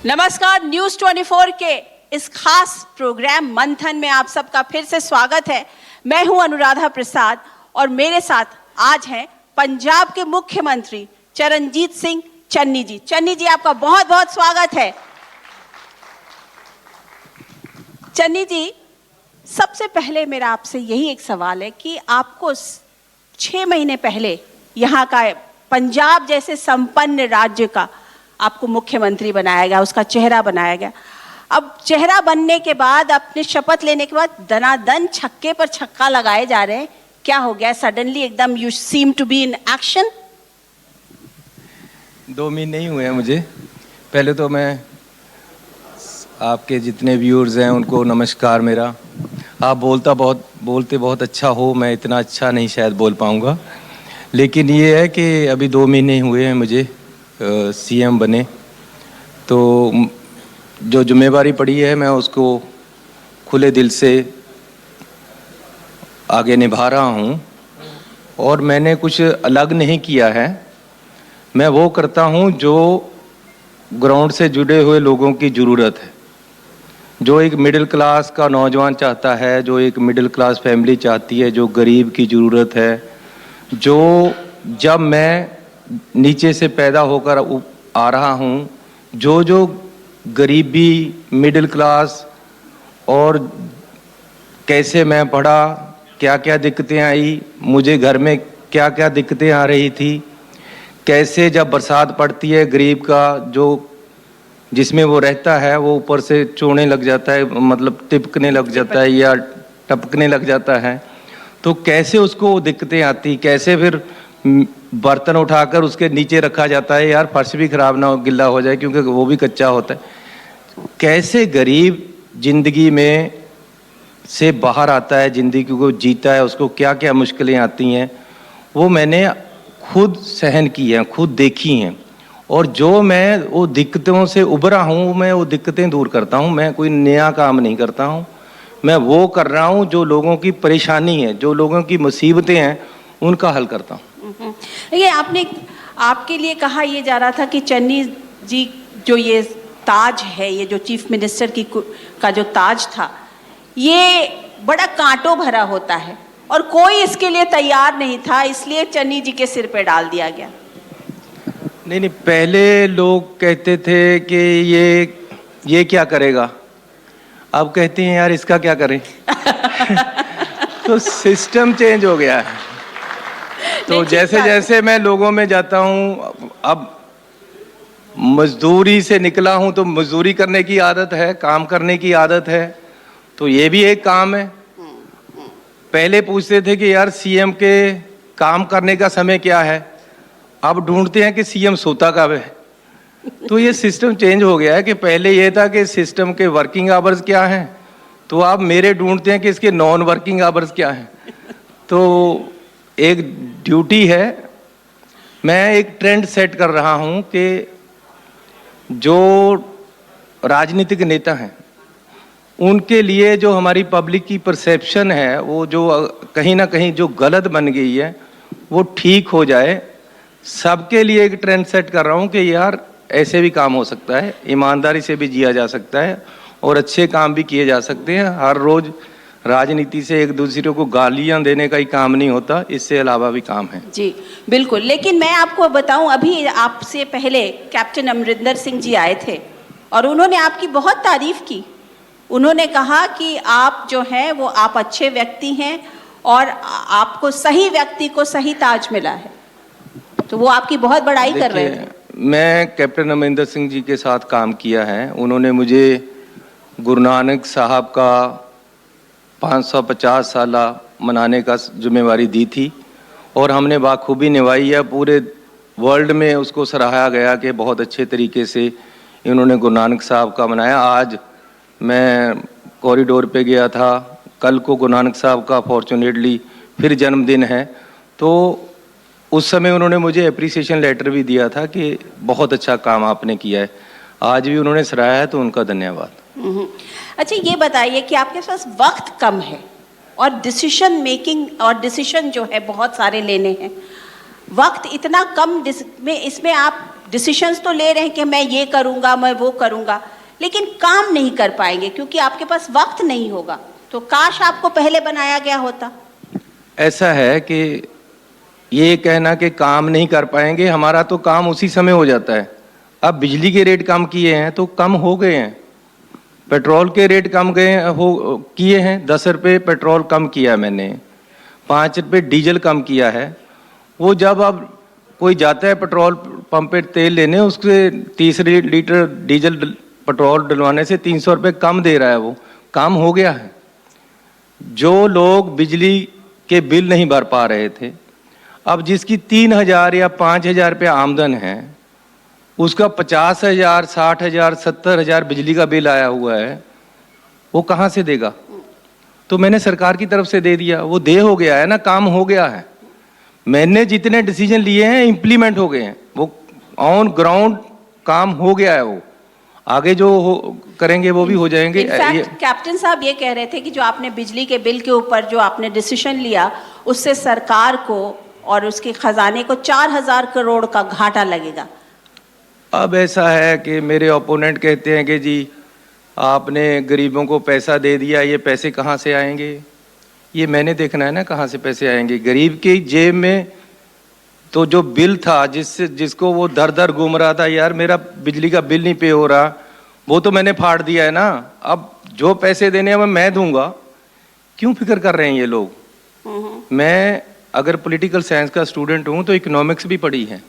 नमस्कार, न्यूज़ 24 के इस खास प्रोग्राम मंथन में आप सबका फिर से स्वागत है। मैं हूं अनुराधा प्रसाद और मेरे साथ आज हैं पंजाब के मुख्यमंत्री चरणजीत सिंह चन्नी जी। चन्नी जी, आपका बहुत बहुत स्वागत है। चन्नी जी, सबसे पहले मेरा आपसे यही एक सवाल है कि आपको 6 महीने पहले यहाँ का पंजाब जैसे संपन्न राज्य का आपको मुख्यमंत्री बनाया गया, उसका चेहरा बनाया गया। अब चेहरा बनने के बाद, अपने शपथ लेने के बाद दनादन छक्के पर छक्का लगाए जा रहे हैं। क्या हो गया सडनली एकदम you seem to be in action? 2 महीने नहीं हुए हैं मुझे। पहले तो मैं आपके जितने व्यूअर्स हैं उनको नमस्कार मेरा। आप बोलते बहुत अच्छा हो, मैं इतना अच्छा नहीं शायद बोल पाऊँगा, लेकिन ये है कि अभी 2 महीने हुए हैं मुझे सीएम बने, तो जो जिम्मेवारी पड़ी है मैं उसको खुले दिल से आगे निभा रहा हूँ। और मैंने कुछ अलग नहीं किया है, मैं वो करता हूँ जो ग्राउंड से जुड़े हुए लोगों की ज़रूरत है, जो एक मिडिल क्लास का नौजवान चाहता है, जो एक मिडिल क्लास फैमिली चाहती है, जो गरीब की ज़रूरत है, जो जब मैं नीचे से पैदा होकर आ रहा हूँ, जो गरीबी, मिडिल क्लास और कैसे मैं पढ़ा, क्या क्या दिक्कतें आई, मुझे घर में क्या क्या दिक्कतें आ रही थी, कैसे जब बरसात पड़ती है गरीब का जो जिसमें वो रहता है वो ऊपर से चोने लग जाता है, मतलब टिपकने लग जाता है या टपकने लग जाता है, तो कैसे उसको दिक्कतें आती, कैसे फिर बर्तन उठाकर उसके नीचे रखा जाता है, यार फर्श भी खराब ना हो, गिल्ला हो जाए क्योंकि वो भी कच्चा होता है। कैसे गरीब जिंदगी में से बाहर आता है, जिंदगी को जीता है, उसको क्या क्या मुश्किलें आती हैं, वो मैंने खुद सहन की हैं, खुद देखी हैं। और जो मैं वो दिक्कतों से उभरा हूँ, मैं वो दिक्कतें दूर करता हूँ। मैं कोई नया काम नहीं करता हूँ, मैं वो कर रहा हूँ जो लोगों की परेशानी है, जो लोगों की मुसीबतें हैं, उनका हल करता हूँ। ये आपके लिए कहा यह जा रहा था कि चन्नी जी जो ये ताज है, ये जो चीफ मिनिस्टर का जो ताज था, ये बड़ा कांटों भरा होता है और कोई इसके लिए तैयार नहीं था, इसलिए चन्नी जी के सिर पे डाल दिया गया। नहीं, पहले लोग कहते थे कि ये क्या करेगा, अब कहते हैं यार इसका क्या करें। तो सिस्टम चेंज हो गया है। तो जैसे जैसे मैं लोगों में जाता हूँ, अब मजदूरी से निकला हूँ तो मजदूरी करने की आदत है, काम करने की आदत है, तो ये भी एक काम है। पहले पूछते थे कि यार सीएम के काम करने का समय क्या है, अब ढूंढते हैं कि सीएम सोता कब है। तो ये सिस्टम चेंज हो गया है कि पहले ये था कि सिस्टम के वर्किंग आवर्स क्या हैं, तो आप मेरे ढूंढते हैं कि इसके नॉन वर्किंग आवर्स क्या हैं। तो एक ड्यूटी है, मैं एक ट्रेंड सेट कर रहा हूं कि जो राजनीतिक नेता हैं उनके लिए जो हमारी पब्लिक की परसेप्शन है, वो जो कहीं ना कहीं जो गलत बन गई है, वो ठीक हो जाए। सबके लिए एक ट्रेंड सेट कर रहा हूं कि यार ऐसे भी काम हो सकता है, ईमानदारी से भी जिया जा सकता है और अच्छे काम भी किए जा सकते हैं। हर रोज़ राजनीति से एक दूसरे को गालियां देने का ही काम नहीं होता, इससे अलावा भी काम है। जी बिल्कुल, लेकिन मैं आपको बताऊं, अभी आपसे पहले कैप्टन अमरिंदर सिंह जी आए थे और उन्होंने आपकी बहुत तारीफ की। उन्होंने कहा कि आप जो हैं वो आप अच्छे व्यक्ति हैं और आपको सही व्यक्ति को सही ताज मिला है, तो वो आपकी बहुत बड़ाई कर रहे थे। मैं कैप्टन अमरिंदर सिंह जी के साथ काम किया है। उन्होंने मुझे गुरु नानक साहब का 550 साल मनाने का जिम्मेवारी दी थी और हमने बाखूबी निभाई है। पूरे वर्ल्ड में उसको सराहा गया कि बहुत अच्छे तरीके से इन्होंने गुरु नानक साहब का मनाया। आज मैं कॉरिडोर पे गया था, कल को गुरु नानक साहब का फॉर्चुनेटली फिर जन्मदिन है, तो उस समय उन्होंने मुझे एप्रिसिएशन लेटर भी दिया था कि बहुत अच्छा काम आपने किया है। आज भी उन्होंने सराहा है, तो उनका धन्यवाद। अच्छा, ये बताइए कि आपके पास वक्त कम है और डिसीजन मेकिंग और डिसीजन जो है बहुत सारे लेने हैं, वक्त इतना कम में इसमें आप डिसीशंस तो ले रहे हैं कि मैं ये करूँगा, मैं वो करूँगा, लेकिन काम नहीं कर पाएंगे क्योंकि आपके पास वक्त नहीं होगा। तो काश आपको पहले बनाया गया होता। ऐसा है कि ये कहना कि काम नहीं कर पाएंगे, हमारा तो काम उसी समय हो जाता है। अब बिजली के रेट कम किए हैं तो कम हो गए हैं, पेट्रोल के रेट कम किए हैं। 10 रुपये पेट्रोल कम किया मैंने, 5 रुपये डीजल कम किया है। वो जब अब कोई जाता है पेट्रोल पंप पे तेल लेने, उसके 30 लीटर डीजल पेट्रोल डलवाने से 300 रुपये कम दे रहा है, वो काम हो गया है। जो लोग बिजली के बिल नहीं भर पा रहे थे, अब जिसकी 3,000 या 5,000 रुपये आमदन है, उसका 50,000, 60,000, 70,000 बिजली का बिल आया हुआ है, वो कहाँ से देगा? तो मैंने सरकार की तरफ से दे दिया, वो दे हो गया है ना, काम हो गया है। मैंने जितने डिसीजन लिए हैं इम्प्लीमेंट हो गए हैं, वो ऑन ग्राउंड काम हो गया है। वो आगे जो करेंगे वो भी हो जाएंगे। इनफैक्ट कैप्टन साहब ये कह रहे थे कि जो आपने बिजली के बिल के ऊपर जो आपने डिसीजन लिया, उससे सरकार को और उसके खजाने को 4,000 करोड़ का घाटा लगेगा। अब ऐसा है कि मेरे ओपोनेंट कहते हैं कि जी आपने गरीबों को पैसा दे दिया, ये पैसे कहाँ से आएंगे? ये मैंने देखना है ना कहाँ से पैसे आएंगे। गरीब की जेब में तो जो बिल था, जिसको वो दर दर घूम रहा था, यार मेरा बिजली का बिल नहीं पे हो रहा, वो तो मैंने फाड़ दिया है ना। अब जो पैसे देने हैं मैं दूंगा। क्यों फिक्र कर रहे हैं ये लोग? मैं अगर पॉलिटिकल साइंस का स्टूडेंट हूँ तो इकोनॉमिक्स भी पढ़ी है।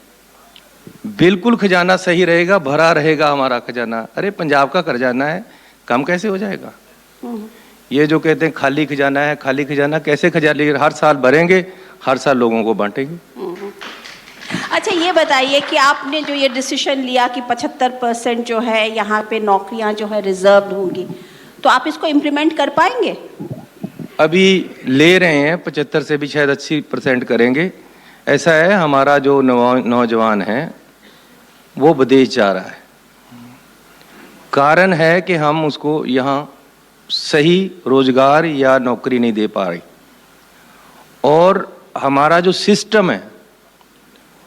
बिल्कुल खजाना सही रहेगा, भरा रहेगा हमारा खजाना। अरे पंजाब का खजाना है, कम कैसे हो जाएगा? ये जो कहते हैं खाली खजाना है, खाली खजाना कैसे खजाना? हर साल भरेंगे, हर साल लोगों को बांटेंगे। अच्छा ये बताइए कि आपने जो ये डिसीजन लिया कि 75% जो है यहाँ पे नौकरियाँ जो है रिजर्व्ड होंगी, तो आप इसको इम्प्लीमेंट कर पाएंगे? अभी ले रहे हैं, 75 से भी शायद 80% करेंगे। ऐसा है, हमारा जो नौजवान है वो विदेश जा रहा है। कारण है कि हम उसको यहाँ सही रोजगार या नौकरी नहीं दे पा रही, और हमारा जो सिस्टम है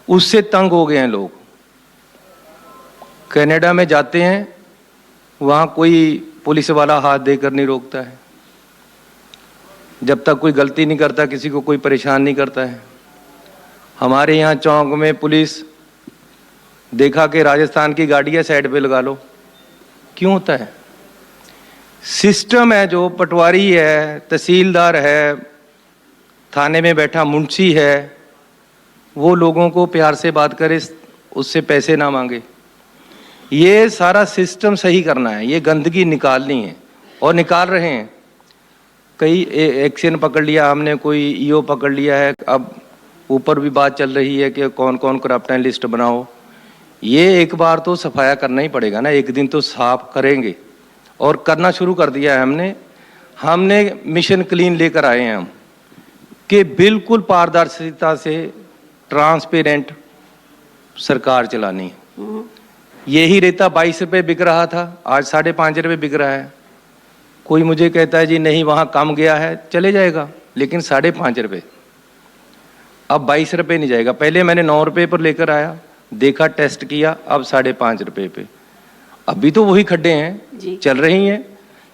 उससे तंग हो गए हैं लोग। कनाडा में जाते हैं, वहाँ कोई पुलिस वाला हाथ देकर नहीं रोकता है, जब तक कोई गलती नहीं करता किसी को कोई परेशान नहीं करता है। हमारे यहाँ चौक में पुलिस देखा कि राजस्थान की गाड़ी है, साइड पे लगा लो। क्यों होता है? सिस्टम है, जो पटवारी है, तहसीलदार है, थाने में बैठा मुंशी है, वो लोगों को प्यार से बात करे, उससे पैसे ना मांगे। ये सारा सिस्टम सही करना है, ये गंदगी निकालनी है और निकाल रहे हैं। कई एक्शन पकड़ लिया हमने, कोई ईओ पकड़ लिया है। अब ऊपर भी बात चल रही है कि कौन कौन करप्ट है, लिस्ट बनाओ। ये एक बार तो सफाया करना ही पड़ेगा ना, एक दिन तो साफ करेंगे, और करना शुरू कर दिया है हमने मिशन क्लीन लेकर आए हैं हम, कि बिल्कुल पारदर्शिता से ट्रांसपेरेंट सरकार चलानी है। यही रेता 22 रुपये बिक रहा था, आज 5.5 रुपये बिक रहा है। कोई मुझे कहता है जी नहीं वहाँ कम गया है, चले जाएगा, लेकिन 5.5 रुपये, अब 22 रुपये नहीं जाएगा। पहले मैंने 9 रुपये पर लेकर आया, देखा, टेस्ट किया, अब 5.5 रुपये पे। अभी तो वही खड्डे हैं, चल रही हैं,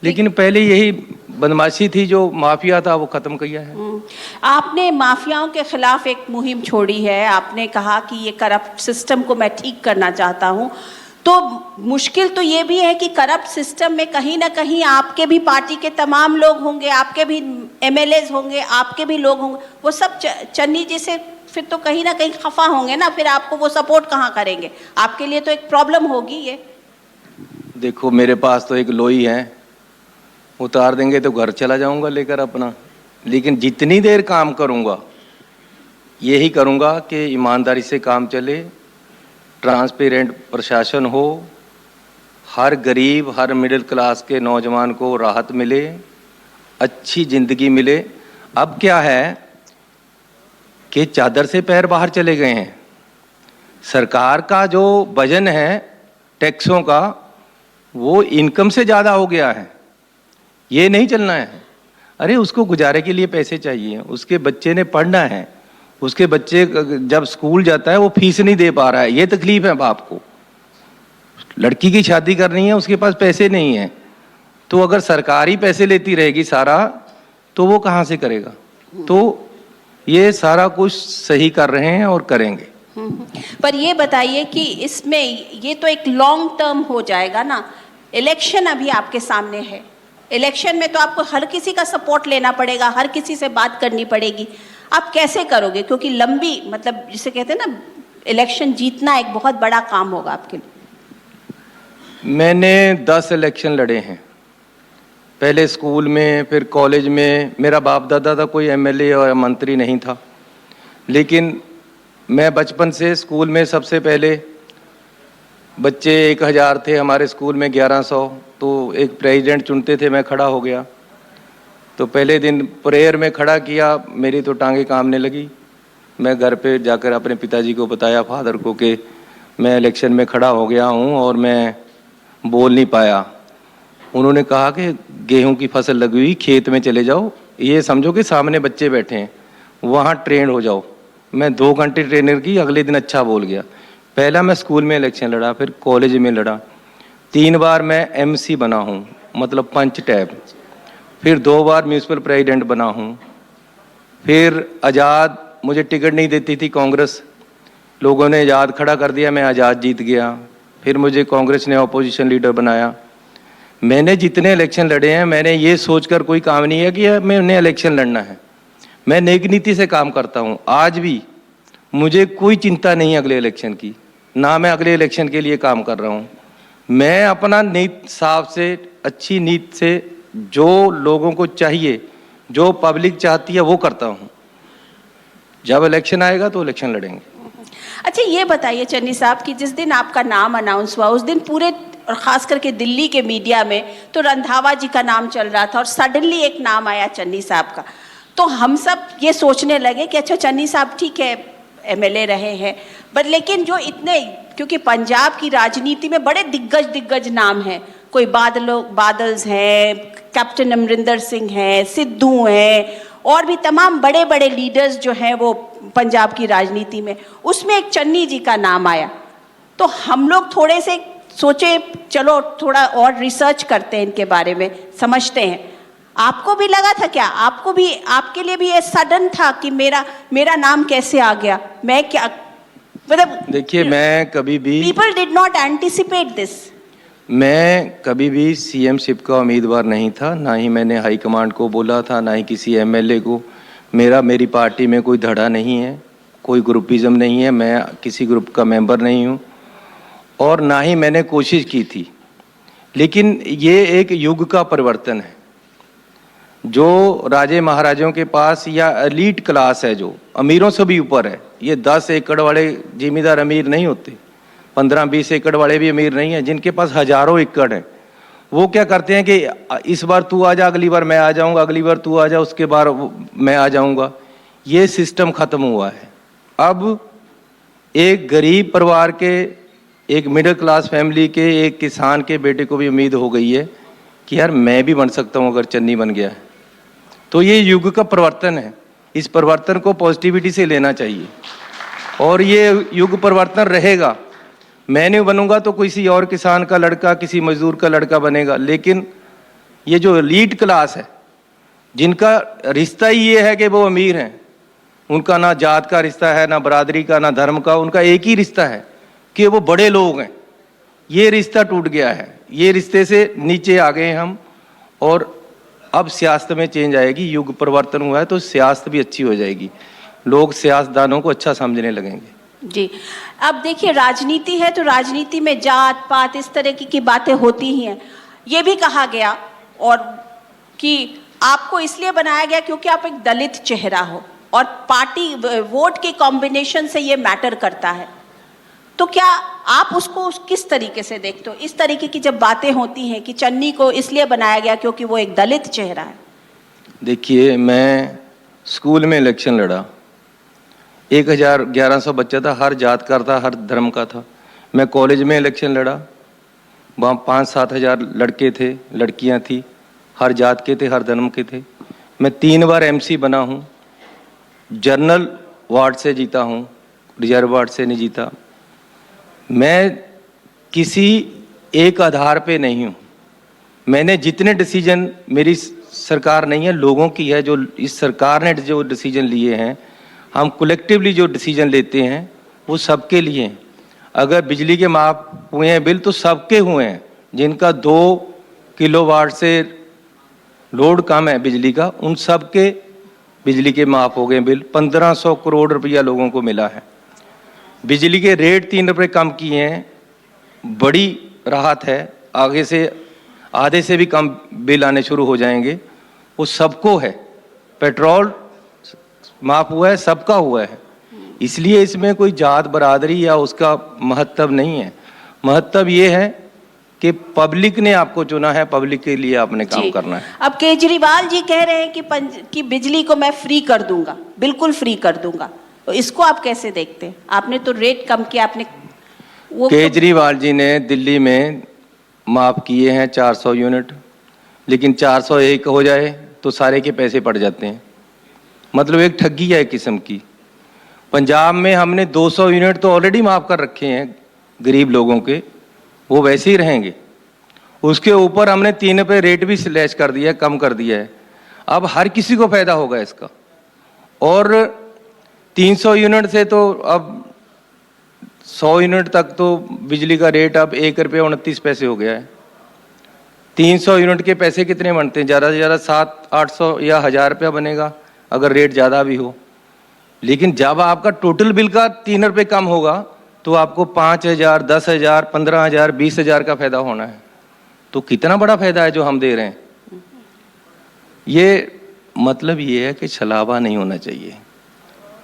लेकिन पहले यही बदमाशी थी, जो माफिया था वो खत्म किया है। आपने माफियाओं के खिलाफ एक मुहिम छोड़ी है, आपने कहा कि ये करप्ट सिस्टम को मैं ठीक करना चाहता हूँ। तो मुश्किल तो ये भी है कि करप्ट सिस्टम में कहीं ना कहीं आपके भी पार्टी के तमाम लोग होंगे, आपके भी एमएलएज होंगे, आपके भी लोग होंगे, वो सब चन्नी जी से फिर तो कहीं ना कहीं खफा होंगे ना, फिर आपको वो सपोर्ट कहाँ करेंगे? आपके लिए तो एक प्रॉब्लम होगी ये। देखो मेरे पास तो एक लोई है, उतार देंगे तो घर चला जाऊंगा लेकर अपना, लेकिन जितनी देर काम करूंगा यही करूंगा कि ईमानदारी से काम चले, ट्रांसपेरेंट प्रशासन हो, हर गरीब, हर मिडिल क्लास के नौजवान को राहत मिले, अच्छी ज़िंदगी मिले। अब क्या है कि चादर से पैर बाहर चले गए हैं। सरकार का जो वजन है टैक्सों का, वो इनकम से ज़्यादा हो गया है। ये नहीं चलना है। अरे उसको गुजारे के लिए पैसे चाहिए, उसके बच्चे ने पढ़ना है, उसके बच्चे जब स्कूल जाता है वो फीस नहीं दे पा रहा है, ये तकलीफ है बाप को। लड़की की शादी करनी है, उसके पास पैसे नहीं है, तो अगर सरकारी पैसे लेती रहेगी सारा, तो वो कहाँ से करेगा? तो ये सारा कुछ सही कर रहे हैं और करेंगे। पर ये बताइए कि इसमें ये तो एक लॉन्ग टर्म हो जाएगा ना, इलेक्शन अभी आपके सामने है, इलेक्शन में तो आपको हर किसी का सपोर्ट लेना पड़ेगा, हर किसी से बात करनी पड़ेगी, आप कैसे करोगे? क्योंकि लंबी, मतलब जिसे कहते हैं ना, इलेक्शन जीतना एक बहुत बड़ा काम होगा आपके लिए। मैंने 10 इलेक्शन लड़े हैं, पहले स्कूल में, फिर कॉलेज में। मेरा बाप दादा था कोई एमएलए और मंत्री नहीं था, लेकिन मैं बचपन से स्कूल में सबसे पहले, बच्चे 1000 थे हमारे स्कूल में, 1100, तो एक प्रेसिडेंट चुनते थे, मैं खड़ा हो गया। तो पहले दिन प्रेयर में खड़ा किया, मेरी तो टांगे कांपने लगी। मैं घर पे जाकर अपने पिताजी को बताया, फादर को, कि मैं इलेक्शन में खड़ा हो गया हूँ और मैं बोल नहीं पाया। उन्होंने कहा कि गेहूं की फसल लगी हुई, खेत में चले जाओ, ये समझो कि सामने बच्चे बैठे हैं, वहाँ ट्रेन हो जाओ। मैं 2 घंटे ट्रेनर की, अगले दिन अच्छा बोल गया। पहला मैं स्कूल में इलेक्शन लड़ा, फिर कॉलेज में लड़ा, 3 बार मैं एमसी बना हूँ, मतलब पंच टैब, फिर 2 बार म्यूनसिपल प्रेसिडेंट बना हूँ। फिर आज़ाद, मुझे टिकट नहीं देती थी कांग्रेस, लोगों ने आज़ाद खड़ा कर दिया, मैं आज़ाद जीत गया। फिर मुझे कांग्रेस ने अपोजिशन लीडर बनाया। मैंने जितने इलेक्शन लड़े हैं, मैंने ये सोचकर कोई काम नहीं है कि मैं उन्हें इलेक्शन लड़ना है। मैं नेक नीति से काम करता हूँ। आज भी मुझे कोई चिंता नहीं अगले इलेक्शन की, ना मैं अगले इलेक्शन के लिए काम कर रहा हूँ। मैं अपना नीत साफ से, अच्छी नीत से, जो लोगों को चाहिए, जो पब्लिक चाहती है, वो करता हूँ। जब इलेक्शन आएगा तो इलेक्शन लड़ेंगे। अच्छा, ये बताइए चन्नी साहब कि जिस दिन आपका नाम अनाउंस हुआ, उस दिन पूरे, और खास करके दिल्ली के मीडिया में तो रंधावा जी का नाम चल रहा था, और सडनली एक नाम आया चन्नी साहब का। तो हम सब ये सोचने लगे कि अच्छा, चन्नी साहब ठीक है, एमएलए रहे हैं, बट लेकिन जो इतने, क्योंकि पंजाब की राजनीति में बड़े दिग्गज नाम हैं, कोई बादल्स हैं, कैप्टन अमरिंदर सिंह हैं, सिद्धू हैं, और भी तमाम बड़े बड़े लीडर्स जो हैं वो पंजाब की राजनीति में, उसमें एक चन्नी जी का नाम आया। तो हम लोग थोड़े से सोचे, चलो थोड़ा और रिसर्च करते हैं इनके बारे में, समझते हैं। आपको भी लगा था क्या? आपको भी, आपके लिए भी ये सडन था कि मेरा नाम कैसे आ गया? मैं क्या, मतलब देखिए, मैं कभी भी, people did not anticipate this. मैं कभी भी सीएमशिप का उम्मीदवार नहीं था, ना ही मैंने हाईकमांड को बोला था, ना ही किसी एमएलए को। मेरी पार्टी में कोई धड़ा नहीं है, कोई ग्रुपिज्म नहीं है, मैं किसी ग्रुप का मेंबर नहीं हूँ, और ना ही मैंने कोशिश की थी। लेकिन ये एक युग का परिवर्तन है। जो राजे महाराजों के पास, या एलीट क्लास है जो अमीरों से भी ऊपर है, ये 10 एकड़ वाले जिम्मेदार अमीर नहीं होते, 15-20 एकड़ वाले भी अमीर नहीं है, जिनके पास हजारों एकड़ हैं। वो क्या करते हैं कि इस बार तू आ जा, अगली बार मैं आ जाऊंगा, अगली बार तू आ जा, उसके बाद मैं आ जाऊंगा। ये सिस्टम खत्म हुआ है। अब एक गरीब परिवार के, एक मिडिल क्लास फैमिली के, एक किसान के बेटे को भी उम्मीद हो गई है कि यार मैं भी बन सकता हूँ अगर चन्नी बन गया है। तो ये युग का परिवर्तन है, इस परिवर्तन को पॉजिटिविटी से लेना चाहिए, और ये युग परिवर्तन रहेगा। मैं नहीं बनूंगा तो किसी और किसान का लड़का, किसी मजदूर का लड़का बनेगा। लेकिन ये जो एलीट क्लास है, जिनका रिश्ता ही ये है कि वो अमीर हैं, उनका ना जात का रिश्ता है, ना बरादरी का, ना धर्म का, उनका एक ही रिश्ता है कि वो बड़े लोग हैं। ये रिश्ता टूट गया है, ये रिश्ते से नीचे आ गए हम, और अब सियासत में चेंज आएगी। युग परिवर्तन हुआ है तो सियासत भी अच्छी हो जाएगी, लोग सियासतदानों को अच्छा समझने लगेंगे। जी, अब देखिए, राजनीति है तो राजनीति में जात पात इस तरह की बातें होती ही हैं। ये भी कहा गया और कि आपको इसलिए बनाया गया क्योंकि आप एक दलित चेहरा हो, और पार्टी वोट के कॉम्बिनेशन से ये मैटर करता है। तो क्या आप उसको किस तरीके से देखते हो? इस तरीके की जब बातें होती हैं कि चन्नी को इसलिए बनाया गया क्योंकि वो एक दलित चेहरा है। देखिए, मैं स्कूल में इलेक्शन लड़ा, 1100 बच्चा था, हर जात का था, हर धर्म का था। मैं कॉलेज में इलेक्शन लड़ा, वहाँ 5-7 हज़ार लड़के थे, लड़कियाँ थी, हर जात के थे, हर धर्म के थे। मैं 3 बार एमसी बना हूँ। जनरल वार्ड से जीता हूँ, रिजर्व वार्ड से नहीं जीता। मैं किसी एक आधार पे नहीं हूँ। मैंने जितने डिसीजन, मेरी सरकार नहीं है, लोगों की है, जो इस सरकार ने जो डिसीजन लिए हैं, हम कलेक्टिवली जो डिसीजन लेते हैं वो सबके लिए हैं। अगर बिजली के माफ हुए हैं बिल तो सबके हुए हैं। जिनका 2 किलोवाट से लोड कम है बिजली का, उन सब के बिजली के माफ हो गए बिल। 1500 करोड़ रुपया लोगों को मिला है। बिजली के रेट 3 रुपये कम किए हैं, बड़ी राहत है। आगे से आधे से भी कम बिल आने शुरू हो जाएंगे, वो सबको है। पेट्रोल माफ हुआ है, सबका हुआ है। इसलिए इसमें कोई जात बरादरी या उसका महत्व नहीं है। महत्व ये है कि पब्लिक ने आपको चुना है, पब्लिक के लिए आपने काम करना है। अब केजरीवाल जी कह रहे हैं कि बिजली को मैं फ्री कर दूंगा, बिल्कुल फ्री कर दूंगा। तो इसको आप कैसे देखते हैं? आपने तो रेट कम किया, आपने वो केजरीवाल जी ने दिल्ली में माफ किए हैं 400 यूनिट, लेकिन 401 हो जाए तो सारे के पैसे पड़ जाते हैं। मतलब एक ठगी है एक किस्म की। पंजाब में हमने 200 यूनिट तो ऑलरेडी माफ कर रखे हैं गरीब लोगों के, वो वैसे ही रहेंगे। उसके ऊपर हमने 3 रुपये रेट भी स्लैश कर दिया है, कम कर दिया है। अब हर किसी को फायदा होगा इसका। और 300 यूनिट से तो अब 100 यूनिट तक तो बिजली का रेट अब 1 रुपये 29 पैसे हो गया है। 300 यूनिट के पैसे कितने बनते हैं? ज़्यादा से ज़्यादा 700-800 या 1000 रुपया बनेगा अगर रेट ज़्यादा भी हो। लेकिन जब आपका टोटल बिल का 3 रुपये कम होगा तो आपको 5000, 10,000, 15,000, 20,000 का फायदा होना है। तो कितना बड़ा फायदा है जो हम दे रहे हैं। ये मतलब ये है कि छलावा नहीं होना चाहिए।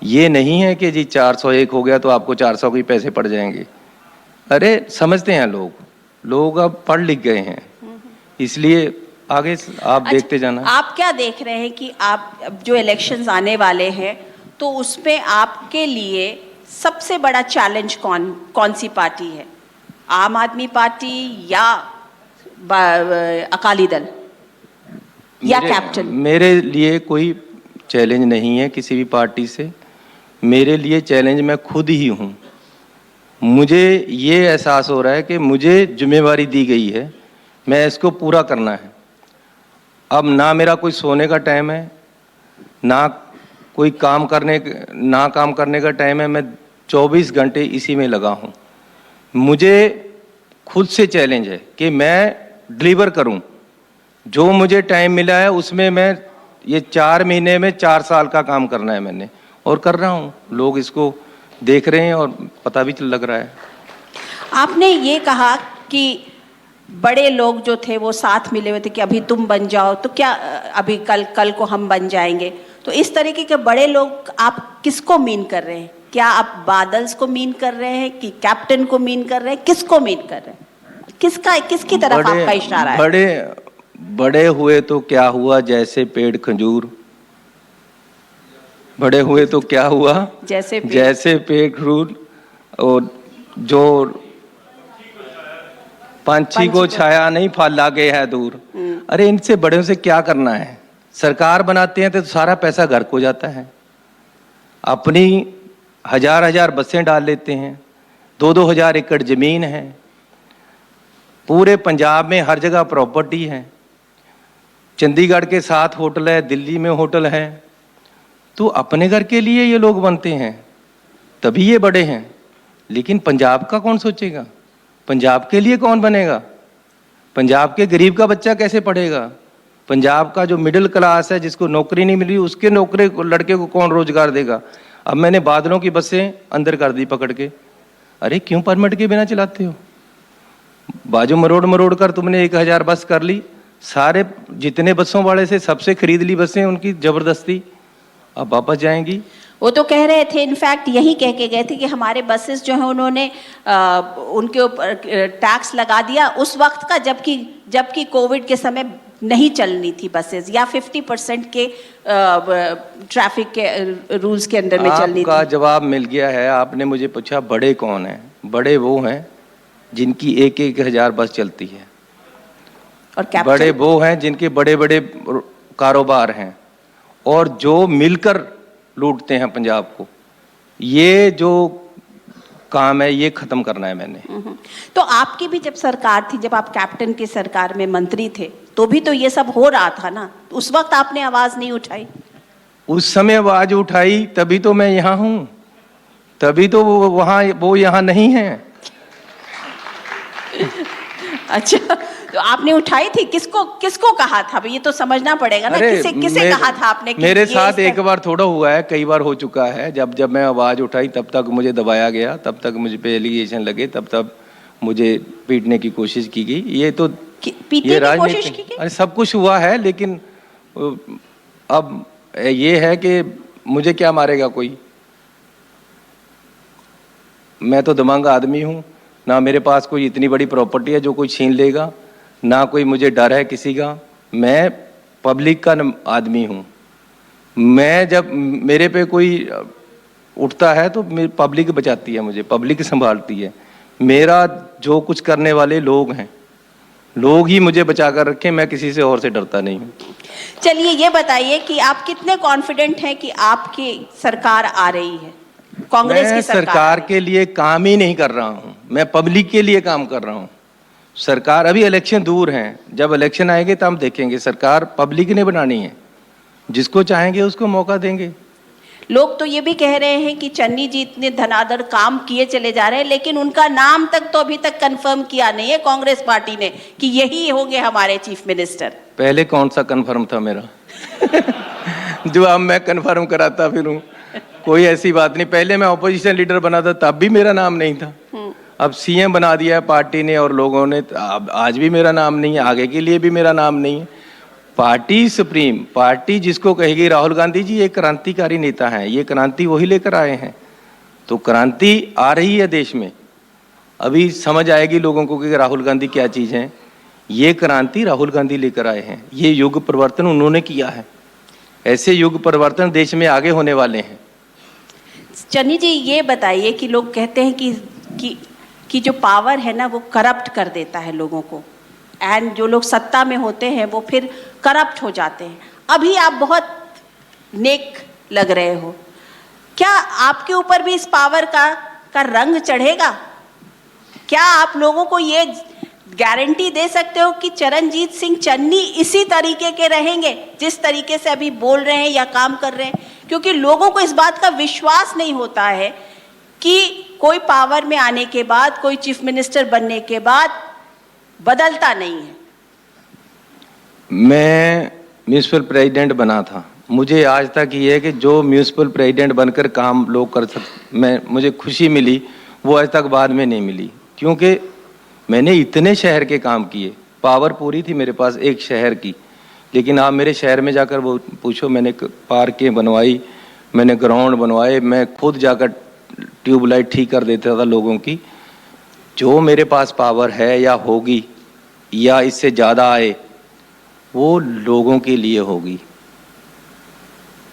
ये नहीं है कि जी 401 हो गया तो आपको 400 के पैसे पड़ जाएंगे। अरे समझते हैं लोग अब पढ़ लिख गए हैं, इसलिए आगे आप देखते जाना। आप क्या देख रहे हैं कि आप अब जो इलेक्शंस आने वाले हैं तो उसमें आपके लिए सबसे बड़ा चैलेंज कौन सी पार्टी है? आम आदमी पार्टी या अकाली दल या कैप्टन? मेरे लिए कोई चैलेंज नहीं है किसी भी पार्टी से। मेरे लिए चैलेंज मैं खुद ही हूँ। मुझे ये एहसास हो रहा है कि मुझे जिम्मेवारी दी गई है, मैं इसको पूरा करना है। अब ना मेरा कोई सोने का टाइम है, ना कोई काम करने का टाइम है। मैं 24 घंटे इसी में लगा हूँ। मुझे खुद से चैलेंज है कि मैं डिलीवर करूँ। जो मुझे टाइम मिला है उसमें मैं ये 4 महीने में 4 साल का काम करना है मैंने, और कर रहा हूँ। लोग इसको देख रहे हैं और पता भी लग रहा है। आपने ये कहा कि बड़े लोग जो थे वो साथ मिले हुए थे कि अभी तुम बन जाओ, तो क्या अभी कल को हम बन जाएंगे? तो इस तरीके के बड़े लोग आप किसको मीन कर रहे हैं? क्या आप बादल्स को मीन कर रहे हैं कि कैप्टन को मीन कर रहे हैं? किसको मीन कर रहे हैं? किसकी तरफ आपका इशारा है? बड़े हुए तो क्या हुआ, जैसे पेड़ खजूर। बड़े हुए तो क्या हुआ, जैसे पेड़ खजूर। और जो पंछी को छाया नहीं, फल लागे है दूर। अरे इनसे बड़े से क्या करना है? सरकार बनाते हैं तो सारा पैसा घर को जाता है। अपनी 1000-1000 बसें डाल लेते हैं, 2-2 हज़ार एकड़ जमीन है, पूरे पंजाब में हर जगह प्रॉपर्टी है। चंडीगढ़ के 7 होटल है, दिल्ली में होटल है। तो अपने घर के लिए ये लोग बनते हैं तभी ये बड़े हैं। लेकिन पंजाब का कौन सोचेगा? पंजाब के लिए कौन बनेगा? पंजाब के गरीब का बच्चा कैसे पढ़ेगा? पंजाब का जो मिडिल क्लास है, जिसको नौकरी नहीं मिली, उसके नौकरी लड़के को कौन रोजगार देगा? अब मैंने बादलों की बसें अंदर कर दी पकड़ के। अरे क्यों परमिट के बिना चलाते हो? बाजू मरोड़ कर तुमने 1000 बस कर ली। सारे जितने बसों वाले से सबसे खरीद ली बसें उनकी जबरदस्ती, अब वापस जाएंगी। वो तो कह रहे थे, इनफैक्ट यही कह के गए थे कि हमारे बसेस जो है उन्होंने उनके ऊपर टैक्स लगा दिया उस वक्त का, जबकि कोविड के समय नहीं चलनी थी बसेस, या 50% के ट्रैफिक के रूल्स के अंदर में चलनी थी। आपका जवाब मिल गया है। आपने मुझे पूछा बड़े कौन हैं? बड़े वो हैं जिनकी 1-1 हज़ार बस चलती है, और बड़े वो हैं जिनके बड़े बड़े कारोबार हैं और जो मिलकर लूटते हैं पंजाब को। ये जो काम है ये खत्म करना है मैंने। तो आपकी भी जब सरकार थी, जब आप कैप्टन की सरकार में मंत्री थे, तो भी तो ये सब हो रहा था ना, उस वक्त आपने आवाज नहीं उठाई? उस समय आवाज उठाई तभी तो मैं यहाँ हूँ, तभी तो वो यहाँ नहीं है। अच्छा, तो आपने उठाई थी, किसको कहा था? ये तो समझना पड़ेगा ना, किसे कहा था आपने? मेरे साथ एक बार थोड़ा हुआ है, कई बार हो चुका है। जब मैं आवाज उठाई तब तक मुझे दबाया गया, तब तक मुझे पे एलिगेशन लगे, तब तक मुझे पीटने की कोशिश की गई। ये तो पीटने की कोशिश की गई? अरे सब कुछ हुआ है, लेकिन अब ये है कि मुझे क्या मारेगा कोई। मैं तो दबंग आदमी हूँ, ना मेरे पास कोई इतनी बड़ी प्रॉपर्टी है जो कोई छीन लेगा, ना कोई मुझे डर है किसी का। मैं पब्लिक का आदमी हूँ। मैं जब मेरे पे कोई उठता है तो पब्लिक बचाती है मुझे, पब्लिक संभालती है। मेरा जो कुछ करने वाले लोग हैं, लोग ही मुझे बचा कर रखे, मैं किसी से और से डरता नहीं हूँ। चलिए ये बताइए कि आप कितने कॉन्फिडेंट हैं कि आपकी सरकार आ रही है, कांग्रेस की सरकार के लिए काम ही नहीं कर रहा हूँ, मैं पब्लिक के लिए काम कर रहा हूँ। सरकार, अभी इलेक्शन दूर हैं, जब इलेक्शन आएंगे तब हम देखेंगे। सरकार पब्लिक ने बनानी है, जिसको चाहेंगे उसको मौका देंगे। लोग तो ये भी कह रहे हैं कि चन्नी जी इतने धनाधड़ काम किए चले जा रहे हैं, लेकिन उनका नाम तक तो अभी तक कंफर्म किया नहीं है कांग्रेस पार्टी ने कि यही होंगे हमारे चीफ मिनिस्टर। पहले कौन सा कंफर्म था मेरा? जो अब मैं कंफर्म कराता फिरूं, कोई ऐसी बात नहीं। पहले मैं ऑपोजिशन लीडर बना था तब भी मेरा नाम नहीं था। अब सीएम बना दिया है पार्टी ने और लोगों ने, अब आज भी मेरा नाम नहीं है, आगे के लिए भी मेरा नाम नहीं है। पार्टी सुप्रीम, पार्टी जिसको कहेगी, राहुल गांधी जी एक क्रांतिकारी नेता हैं, ये क्रांति वही लेकर आए हैं। तो क्रांति आ रही है देश में, अभी समझ आएगी लोगों को कि राहुल गांधी क्या चीज़ है। ये क्रांति राहुल गांधी लेकर आए हैं, ये युग परिवर्तन उन्होंने किया है। ऐसे युग परिवर्तन देश में आगे होने वाले हैं। चन्नी जी ये बताइए कि लोग कहते हैं कि जो पावर है ना वो करप्ट कर देता है लोगों को, एंड जो लोग सत्ता में होते हैं वो फिर करप्ट हो जाते हैं। अभी आप बहुत नेक लग रहे हो, क्या आपके ऊपर भी इस पावर का रंग चढ़ेगा? क्या आप लोगों को ये गारंटी दे सकते हो कि चरणजीत सिंह चन्नी इसी तरीके के रहेंगे जिस तरीके से अभी बोल रहे हैं या काम कर रहे हैं? क्योंकि लोगों को इस बात का विश्वास नहीं होता है कि कोई पावर में आने के बाद, कोई चीफ मिनिस्टर बनने के बाद बदलता नहीं है। मैं म्यूनिसिपल प्रेसिडेंट बना था, मुझे आज तक ये है कि जो म्यूनिसिपल प्रेसिडेंट बनकर काम लोग कर सकते, मुझे खुशी मिली, वो आज तक बाद में नहीं मिली। क्योंकि मैंने इतने शहर के काम किए, पावर पूरी थी मेरे पास एक शहर की, लेकिन आप मेरे शहर में जाकर वो पूछो, मैंने पार्कें बनवाई, मैंने ग्राउंड बनवाए, मैं खुद जाकर ट्यूबलाइट ठीक कर देता था लोगों की। जो मेरे पास पावर है या होगी या इससे ज़्यादा आए, वो लोगों के लिए होगी,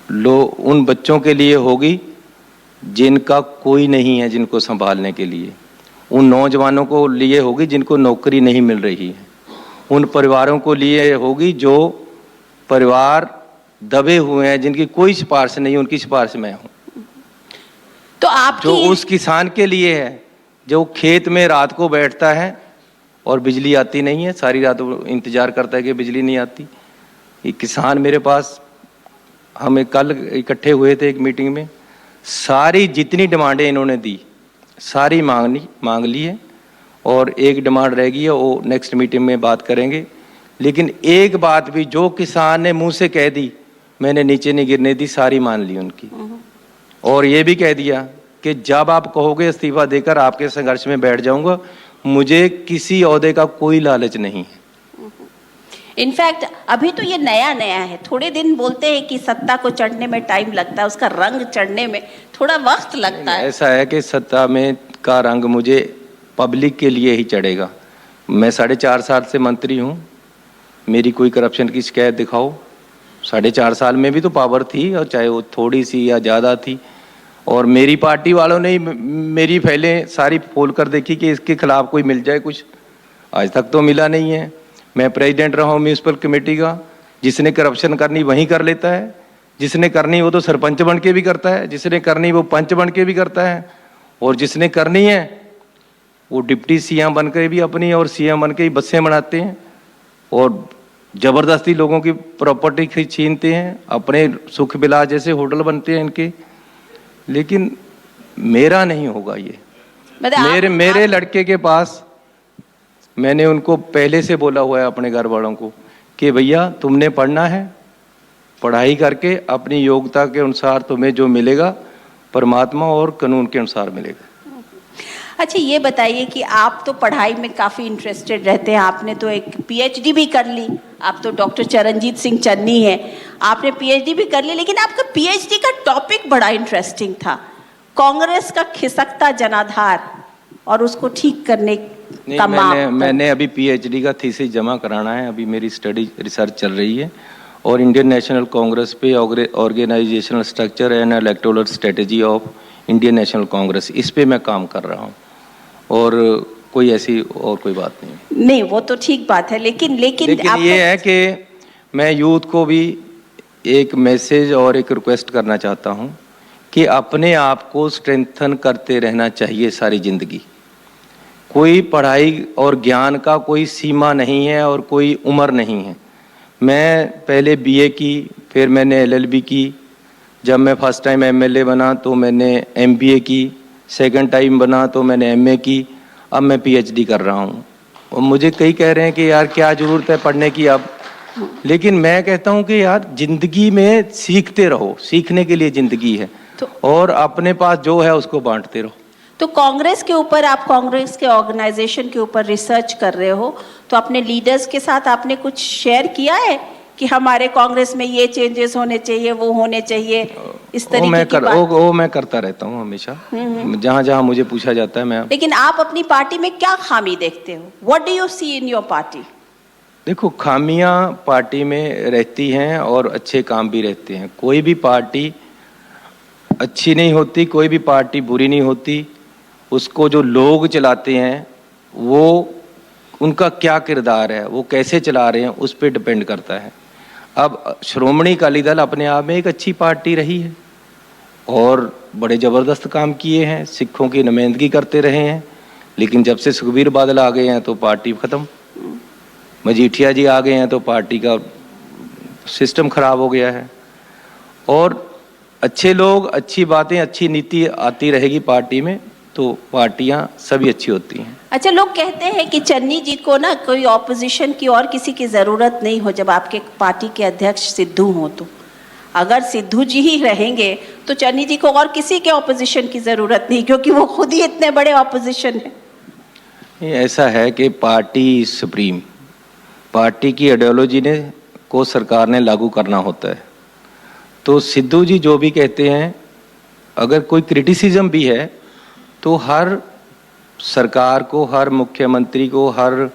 उन बच्चों के लिए होगी जिनका कोई नहीं है जिनको संभालने के लिए, उन नौजवानों को लिए होगी जिनको नौकरी नहीं मिल रही है, उन परिवारों को लिए होगी जो परिवार दबे हुए हैं, जिनकी कोई सिफारिश नहीं, उनकी सिफारिश मैं हूँ। तो आपकी जो उस किसान के लिए है जो खेत में रात को बैठता है और बिजली आती नहीं है, सारी रात वो इंतजार करता है कि बिजली नहीं आती। ये किसान मेरे पास, हमें कल इकट्ठे हुए थे एक मीटिंग में, सारी जितनी डिमांडें इन्होंने दी सारी मांग ली है, और एक डिमांड रह गई है, वो नेक्स्ट मीटिंग में बात करेंगे। लेकिन एक बात भी जो किसान ने मुंह से कह दी मैंने नीचे नहीं गिरने दी, सारी मान ली उनकी। और ये भी कह दिया कि जब आप कहोगे इस्तीफा देकर आपके संघर्ष में बैठ जाऊंगा, मुझे किसी ओहदे का कोई लालच नहीं है। इनफैक्ट अभी तो ये नया है, थोड़े दिन बोलते हैं कि सत्ता को चढ़ने में टाइम लगता है, उसका रंग चढ़ने में थोड़ा वक्त लगता है। ऐसा है कि सत्ता में का रंग मुझे पब्लिक के लिए ही चढ़ेगा। मैं 4.5 साल से मंत्री हूँ, मेरी कोई करप्शन की शिकायत दिखाओ। 4.5 साल में भी तो पावर थी, और चाहे वो थोड़ी सी या ज़्यादा थी, और मेरी पार्टी वालों ने मेरी फाइलें सारी खोल कर देखी कि इसके खिलाफ कोई मिल जाए कुछ, आज तक तो मिला नहीं है। मैं प्रेसिडेंट रहा हूँ म्यूनिसिपल कमेटी का, जिसने करप्शन करनी वहीं कर लेता है, जिसने करनी वो तो सरपंच बन के भी करता है, जिसने करनी वो पंच बन के भी करता है, और जिसने करनी है वो डिप्टी सीएम बन के भी अपनी और सीएम बन के ही बसें बनाते हैं और जबरदस्ती लोगों की प्रॉपर्टी छीनते हैं, अपने सुख विलास जैसे होटल बनते हैं इनके। लेकिन मेरा नहीं होगा ये। मेरे लड़के के पास मैंने उनको पहले से बोला हुआ है अपने घर वालों को कि भैया तुमने पढ़ना है, पढ़ाई करके अपनी योग्यता के अनुसार तुम्हें जो मिलेगा परमात्मा और कानून के अनुसार मिलेगा। अच्छा ये बताइए कि आप तो पढ़ाई में काफ़ी इंटरेस्टेड रहते हैं, आपने तो एक पीएचडी भी कर ली, आप तो डॉक्टर चरणजीत सिंह चन्नी हैं, आपने पीएचडी भी कर ली, लेकिन आपका पीएचडी का टॉपिक बड़ा इंटरेस्टिंग था, कांग्रेस का खिसकता जनाधार और उसको ठीक करने का मैंने अभी पीएचडी का थीसिस जमा कराना है, अभी मेरी स्टडी रिसर्च चल रही है और इंडियन नेशनल कांग्रेस पे organisational structure and electoral strategy of Indian National Congress, इस पे मैं काम कर रहा हूँ और कोई ऐसी और कोई बात नहीं। वो तो ठीक बात है, लेकिन ये है कि मैं यूथ को भी एक मैसेज और एक रिक्वेस्ट करना चाहता हूँ कि अपने आप को स्ट्रेंथन करते रहना चाहिए सारी जिंदगी। कोई पढ़ाई और ज्ञान का कोई सीमा नहीं है और कोई उम्र नहीं है। मैं पहले बीए की, फिर मैंने एलएलबी की, जब मैं फर्स्ट टाइम एमएलए बना तो मैंने एमबीए की, सेकंड टाइम बना तो मैंने एमए की, अब मैं पीएचडी कर रहा हूँ। और मुझे कई कह रहे हैं कि यार क्या ज़रूरत है पढ़ने की अब, लेकिन मैं कहता हूँ कि यार जिंदगी में सीखते रहो, सीखने के लिए ज़िंदगी है और अपने पास जो है उसको बांटते रहो। तो कांग्रेस के ऊपर, आप कांग्रेस के ऑर्गेनाइजेशन के ऊपर रिसर्च कर रहे हो, तो अपने लीडर्स के साथ आपने कुछ शेयर किया है कि हमारे कांग्रेस में ये चेंजेस होने चाहिए, वो होने चाहिए, इस तरीके की बात? वो मैं करता रहता हूँ हमेशा, जहाँ जहाँ मुझे पूछा जाता है मैं। लेकिन आप अपनी पार्टी में क्या खामी देखते हो? What do you see in your party? देखो, खामियां पार्टी में रहती हैं और अच्छे काम भी रहते हैं। कोई भी पार्टी अच्छी नहीं होती, कोई भी पार्टी बुरी नहीं होती। उसको जो लोग चलाते हैं वो उनका क्या किरदार है, वो कैसे चला रहे हैं, उस पर डिपेंड करता है। अब श्रोमणी अकाली दल अपने आप में एक अच्छी पार्टी रही है और बड़े ज़बरदस्त काम किए हैं, सिखों की नुमाइंदगी करते रहे हैं, लेकिन जब से सुखबीर बादल आ गए हैं तो पार्टी ख़त्म, मजीठिया जी आ गए हैं तो पार्टी का सिस्टम खराब हो गया है। और अच्छे लोग, अच्छी बातें, अच्छी नीति आती रहेगी पार्टी में तो पार्टियां सभी अच्छी होती हैं। अच्छा, लोग कहते हैं कि चन्नी जी को ना कोई ऑपोजिशन की और किसी की ज़रूरत नहीं हो जब आपके पार्टी के अध्यक्ष सिद्धू हो, तो अगर सिद्धू जी ही रहेंगे तो चन्नी जी को और किसी के ऑपोजिशन की ज़रूरत नहीं, क्योंकि वो खुद ही इतने बड़े ऑपोजिशन हैं। ऐसा है कि पार्टी सुप्रीम, पार्टी की आइडियोलॉजी ने को सरकार ने लागू करना होता है। तो सिद्धू जी जो भी कहते हैं, अगर कोई क्रिटिसिज्म भी है तो हर सरकार को, हर मुख्यमंत्री को, हर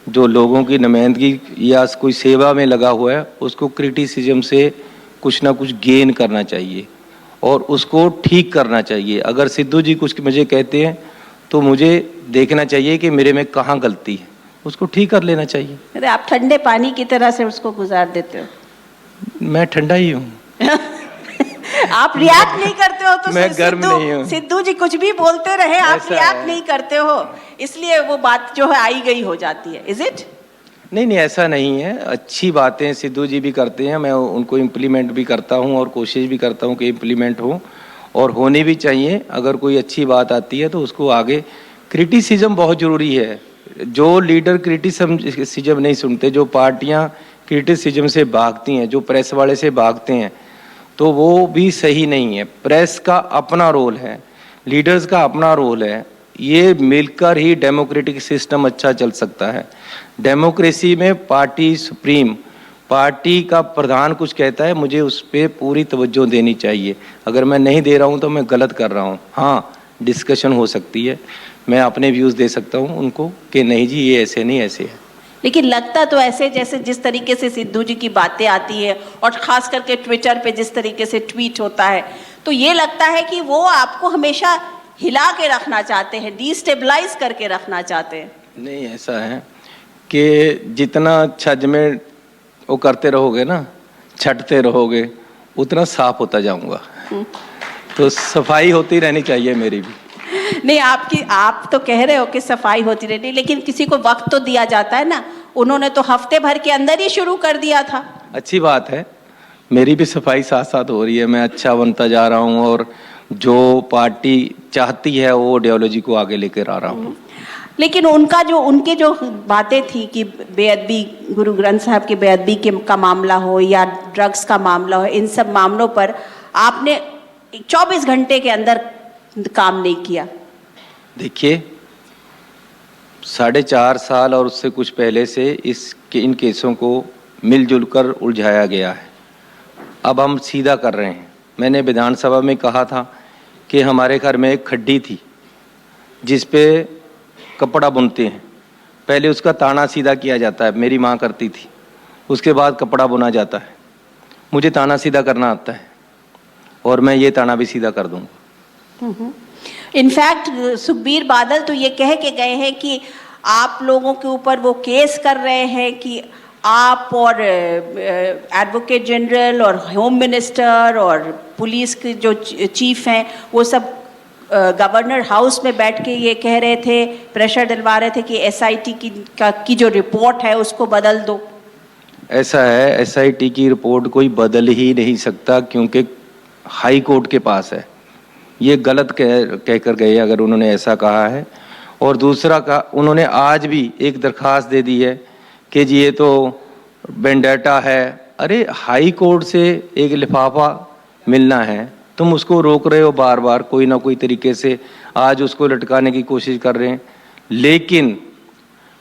जो लोगों की नुमाइंदगी या कोई सेवा में लगा हुआ है उसको क्रिटिसिज्म से कुछ ना कुछ गेन करना चाहिए और उसको ठीक करना चाहिए। अगर सिद्धू जी कुछ मुझे कहते हैं तो मुझे देखना चाहिए कि मेरे में कहाँ गलती है, उसको ठीक कर लेना चाहिए। अरे आप ठंडे पानी की तरह से उसको गुजार देते हो। मैं ठंडा ही हूँ। आप रिएक्ट नहीं करते हो तो मैं गर्म नहीं हूँ। सिद्धू जी कुछ भी बोलते रहे, आप रिएक्ट नहीं करते हो, इसलिए वो बात जो है आई गई हो जाती है। Is it? नहीं, ऐसा नहीं है। अच्छी बातें सिद्धू जी भी करते हैं, मैं उनको इम्प्लीमेंट भी करता हूँ और कोशिश भी करता हूँ कि इम्प्लीमेंट हो और होनी भी चाहिए। अगर कोई अच्छी बात आती है तो उसको आगे, क्रिटिसिज्म बहुत ज़रूरी है। जो लीडर क्रिटिसिज्म नहीं सुनते, जो पार्टियाँ क्रिटिसिज्म से भागती हैं, जो प्रेस वाले से भागते हैं, तो वो भी सही नहीं है। प्रेस का अपना रोल है, लीडर्स का अपना रोल है। ये मिलकर ही डेमोक्रेटिक सिस्टम अच्छा चल सकता है। डेमोक्रेसी में पार्टी सुप्रीम, पार्टी का प्रधान कुछ कहता है, मुझे उस पर पूरी तवज्जो देनी चाहिए। अगर मैं नहीं दे रहा हूँ तो मैं गलत कर रहा हूँ। हाँ, डिस्कशन हो सकती है, मैं अपने व्यूज़ दे सकता हूँ उनको कि नहीं जी ये ऐसे नहीं, ऐसे है। लेकिन लगता तो ऐसे जैसे जिस तरीके से सिद्धू जी की बातें आती है और खास करके ट्विटर पे जिस तरीके से ट्वीट होता है, तो ये लगता है कि वो आपको हमेशा हिला के रखना चाहते हैं, डिस्टेबलाइज करके रखना चाहते हैं। नहीं, ऐसा है कि जितना छज में वो करते रहोगे ना, छटते रहोगे, उतना साफ होता जाऊंगा। तो सफाई होती रहनी चाहिए मेरी भी। नहीं, आप तो कह रहे हो कि सफाई होती रहती, लेकिन किसी को वक्त तो दिया जाता है ना। उन्होंने तो हफ्ते भर के अंदर ही शुरू कर दिया था। अच्छी बात है, मेरी भी सफाई साथ साथ हो रही है, मैं अच्छा बनता जा रहा हूँ और जो पार्टी चाहती है वो आइडियोलॉजी को आगे लेकर आ रहा हूँ। लेकिन उनके जो बातें थी कि बेअदबी, गुरु ग्रंथ साहब की बेअदबी का मामला हो या ड्रग्स का मामला हो, इन सब मामलों पर आपने 24 घंटे के अंदर काम नहीं किया। देखिए, 4.5 साल और उससे कुछ पहले से इन केसों को मिलजुल कर उलझाया गया है। अब हम सीधा कर रहे हैं। मैंने विधानसभा में कहा था कि हमारे घर में एक खड्डी थी जिस पे कपड़ा बुनते हैं, पहले उसका ताना सीधा किया जाता है, मेरी माँ करती थी, उसके बाद कपड़ा बुना जाता है। मुझे ताना सीधा करना आता है और मैं ये ताना भी सीधा कर दूंगा। इनफैक्ट सुखबीर बादल तो ये कह के गए हैं कि आप लोगों के ऊपर वो केस कर रहे हैं कि आप और एडवोकेट जनरल और होम मिनिस्टर और पुलिस के जो चीफ हैं वो सब गवर्नर हाउस में बैठ के ये कह रहे थे, प्रेशर दिलवा रहे थे कि एसआईटी की जो रिपोर्ट है उसको बदल दो। ऐसा है, एसआईटी की रिपोर्ट कोई बदल ही नहीं सकता क्योंकि हाई कोर्ट के पास है। ये गलत कह कर गए अगर उन्होंने ऐसा कहा है। और दूसरा का उन्होंने आज भी एक दरखास्त दे दी है कि जी ये तो वेंडेटा है। अरे हाई कोर्ट से एक लिफाफा मिलना है, तुम उसको रोक रहे हो बार बार, कोई ना कोई तरीके से आज उसको लटकाने की कोशिश कर रहे हैं। लेकिन